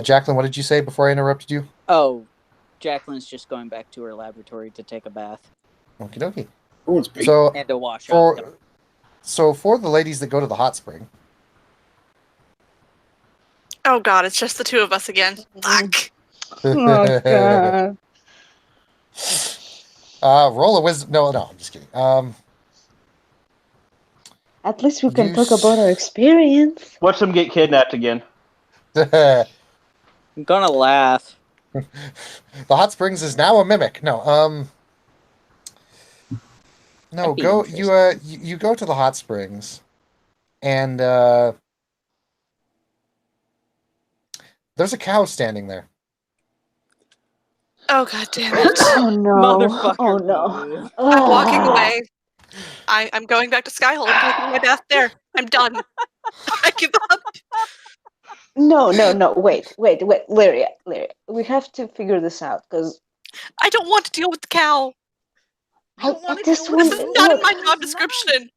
Jacqueline, what did you say before I interrupted you? Oh, Jacqueline's just going back to her laboratory to take a bath Okie dokie. Everyone's paid. So and to wash off. for the ladies that go to the hot spring, Oh god, it's just the two of us again. Fuck. oh god. roll a wisdom. No, I'm just kidding. At least we can You talk about our experience. Watch them get kidnapped again. The I'm gonna laugh. hot springs is now a mimic. No, That'd be go interesting. you go to the hot springs, and there's a cow standing there. Oh god damn it. Oh no. Motherfucker. Oh no. Boo. I'm walking Ah. away. I'm going back to Skyhole. I'm taking my bath there. I'm done. I give up. No. Wait. Lyria. We have to figure this out because I don't want to deal with the cow. You don't want to just deal with This want- is him. not in look. my It's job not. description.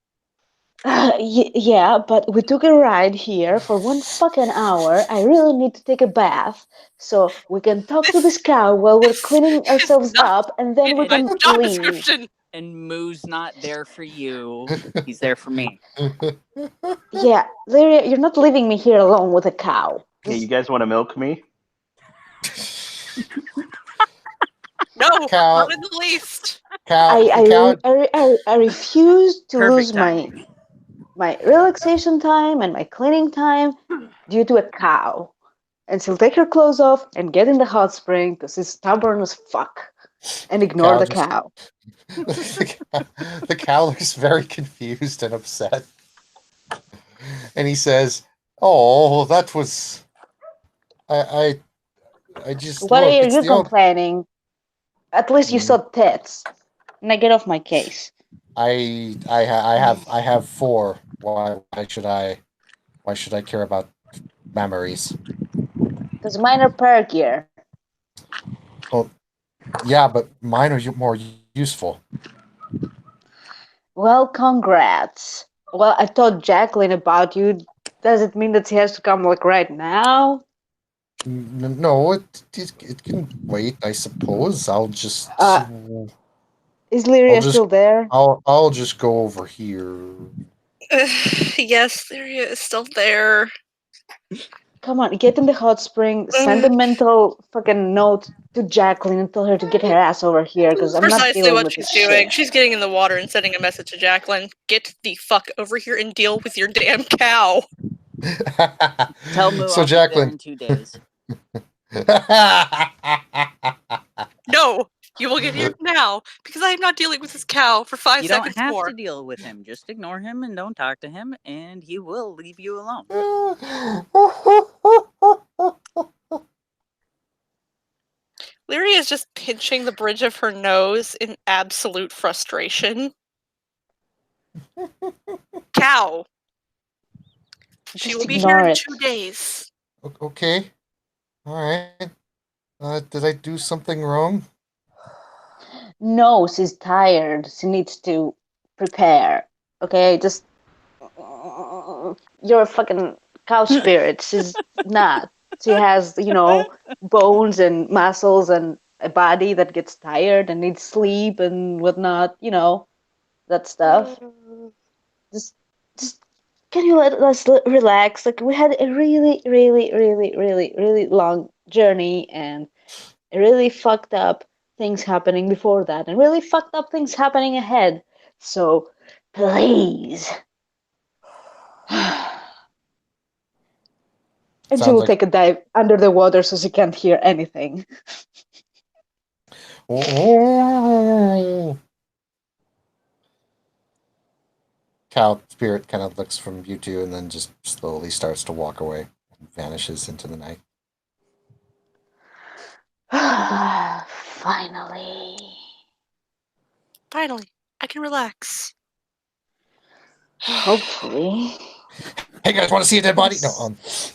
Yeah, but we took a ride here for 1 fucking hour. I really need to take a bath, so we can talk to this cow while we're This cleaning is ourselves not up, and then we In my can job leave. description. And Moo's not there for you. He's there for me. Yeah, Lyria, you're not leaving me here alone with a cow. Hey, you guys want to milk me? No, Cow. not in the least. Cow. I refuse to Perfect lose timing. my relaxation time and my cleaning time due to a cow. And she'll take her clothes off and get in the hot spring because she's stubborn as fuck. And ignore Cow the just- cow. The cow looks very confused and upset. And he says, "Oh, that was. I just. What look, are it's you the old- complaining? At least you saw tits. Now get off my case. I have 4. Why should I care about memories? Because mine are perkier. Yeah, but mine are more useful. Well, congrats. Well, I told Jacqueline about you. Does it mean that she has to come like right now? No, it can wait. I suppose I'll just. Is Lyria I'll just- still there? I'll just go over here. Yes, Lyria is still there. Come on, get in the hot spring, send a mental fucking note to Jacqueline and tell her to get her ass over here because I'm not Precisely dealing what with she's this doing. shit. She's getting in the water and sending a message to Jacqueline. Get the fuck over here and deal with your damn cow. Tell Moo So I'll Jacqueline. be there in 2 days. No, you will get here now because I am not dealing with this cow for 5 You don't seconds have more. to deal with him. Just ignore him and don't talk to him, and he will leave you alone. Lyria is just pinching the bridge of her nose in absolute frustration. Cow. She Just will be here ignore in it. 2 days. Okay. All right. Did I do something wrong? No, she's tired. She needs to prepare. Okay, just. You're a fucking cow spirit. She's not. She has, bones and muscles and a body that gets tired and needs sleep and whatnot, that stuff. Just can you let us relax? Like, we had a really, really, really, really, really long journey and really fucked up things happening before that and really fucked up things happening ahead. So, please. And she Sounds will like- take a dive under the water so she can't hear anything. Cow spirit kind of looks from you two and then just slowly starts to walk away and vanishes into the night. Finally. Finally, I can relax. Hopefully. Hey guys, want to see a dead body? No. Things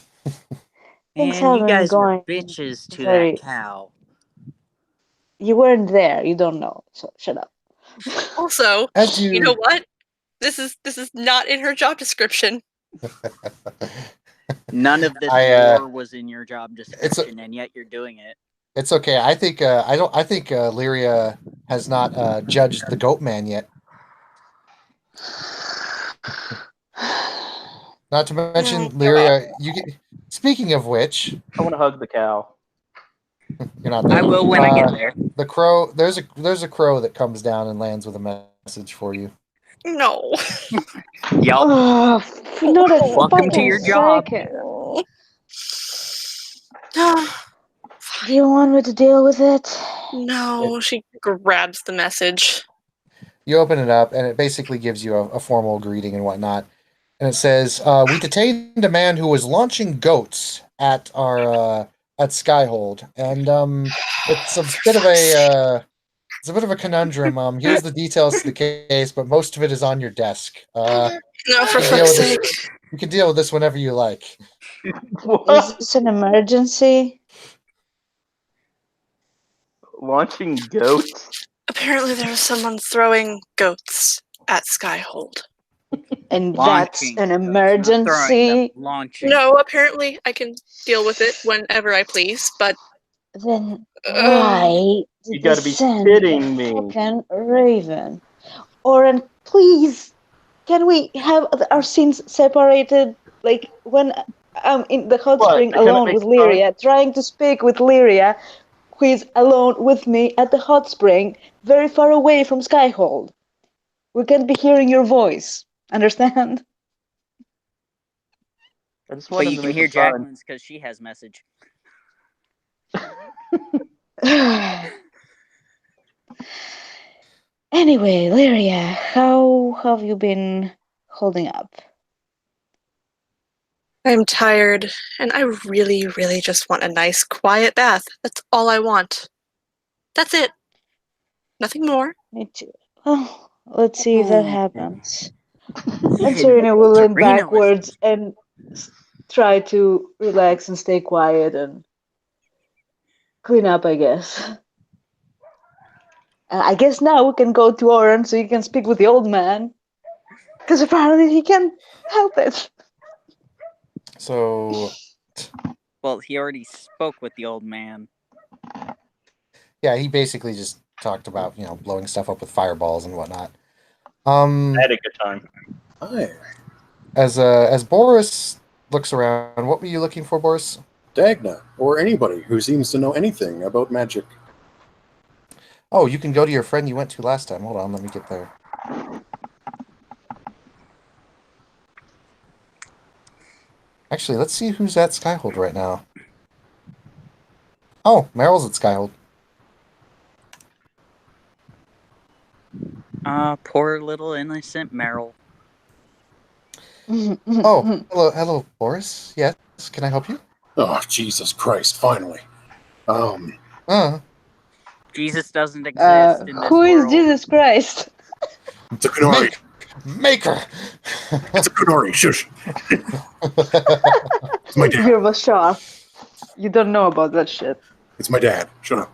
And you haven't guys were going bitches to very- that cow. You weren't there. You don't know. So shut up. Also, As you, you know what? This is not in her job description. None of this I, war was in your job description, and yet you're doing it. It's okay. I think I think Lyria has not judged the goat man yet. Not to mention, Lyria, you get. Speaking of which, I want to hug the cow. you're not there. I will when I get there. The crow. There's a crow that comes down and lands with a message for you. No. Yup. Oh, not a Welcome to fucking your job. second. Do you want me to deal with it? No, she grabs the message. You open it up, and it basically gives you a formal greeting and whatnot. And it says, "We detained a man who was launching goats at our at Skyhold, and it's a bit of a conundrum. Here's the details to the case, but most of it is on your desk. No, for you can deal fuck's with sake. this. You can deal with this whenever you like." Is this an emergency? Launching goats? Apparently there was someone throwing goats at Skyhold. And Launching. that's an It's not throwing them, emergency. launching. No, apparently I can deal with it whenever I please, but Then why You did they gotta be send kidding a me. fucking raven? Oren, please, can we have our scenes separated? Like when I'm in the hot What? spring Can alone I with start? Lyria, trying to speak with Lyria, who is alone with me at the hot spring, very far away from Skyhold. We can't be hearing your voice. Understand? I just But wanted you to can make hear it fun. Jacqueline's because she has message. Anyway, Lyria, how have you been holding up? I'm tired, and I really, really just want a nice, quiet bath. That's all I want. That's it. Nothing more. Me too. Well, let's see if that Ooh. happens. And Even Serena will lean Serena was backwards and try to relax and stay quiet and clean up, I guess. I guess now we can go to Oren so you can speak with the old man. Because apparently he can't help it. So, well, he already spoke with the old man. yeah, he basically just talked about, blowing stuff up with fireballs and whatnot. I had a good time. Hi. As Boris looks around, what were you looking for, Boris? Dagna, or anybody who seems to know anything about magic. Oh, you can go to your friend you went to last time. Hold on, let me get there. Actually, let's see who's at Skyhold right now. Oh, Meryl's at Skyhold. Poor little innocent Meryl. Oh, hello, Boris. Yes, can I help you? Oh, Jesus Christ, finally. Jesus doesn't exist in this Who is world. Jesus Christ? It's a Kunari. Maker! It's a Kunari. Shush. It's my dad. You're Bashar. You don't know about that shit. It's my dad. Shut up.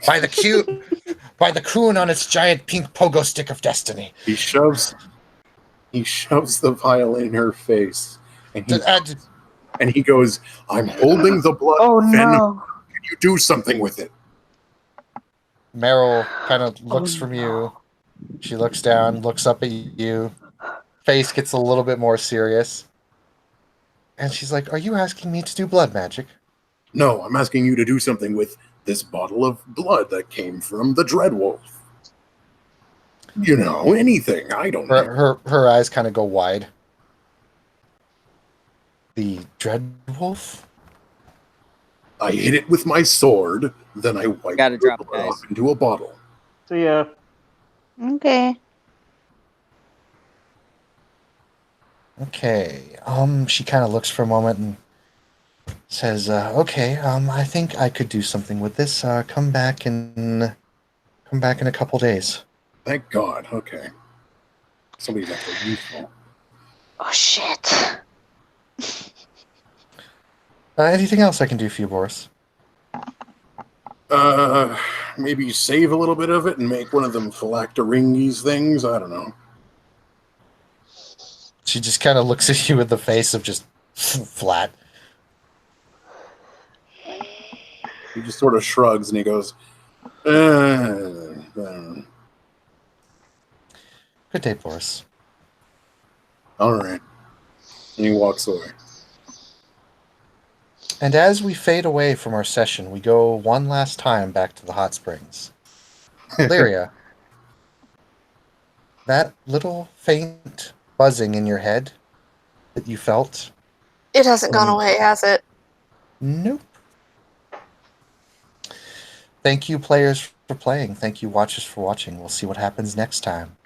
By the coon on its giant pink pogo stick of destiny. He shoves the vial in her face, and he goes, "I'm holding the blood Oh venom. no. Can you do something with it?" Meryl kind of looks Oh, from no. you. She looks down, looks up at you. Face gets a little bit more serious. And she's like, "Are you asking me to do blood magic?" No, I'm asking you to do something with this bottle of blood that came from the Dreadwolf. You know, anything. I don't know. Her eyes kind of go wide. The Dreadwolf? I hit it with my sword, then I wiped Gotta the drop it, blood guys. off into a bottle. So yeah, Okay. Okay. She kind of looks for a moment and says, "Okay. I think I could do something with this. Come back in a couple days." Thank God. Okay. Somebody's actually useful. Oh shit. Anything else I can do for you, Boris? Maybe save a little bit of it and make one of them phylacteringis things. I don't know. She just kind of looks at you with the face of just flat. He just sort of shrugs and he goes, Good day, Boris. all right. And he walks away. And as we fade away from our session, we go one last time back to the hot springs. Lyria, that little faint buzzing in your head that you felt? It hasn't gone away, has it? Nope. Thank you, players, for playing. Thank you, watchers, for watching. We'll see what happens next time.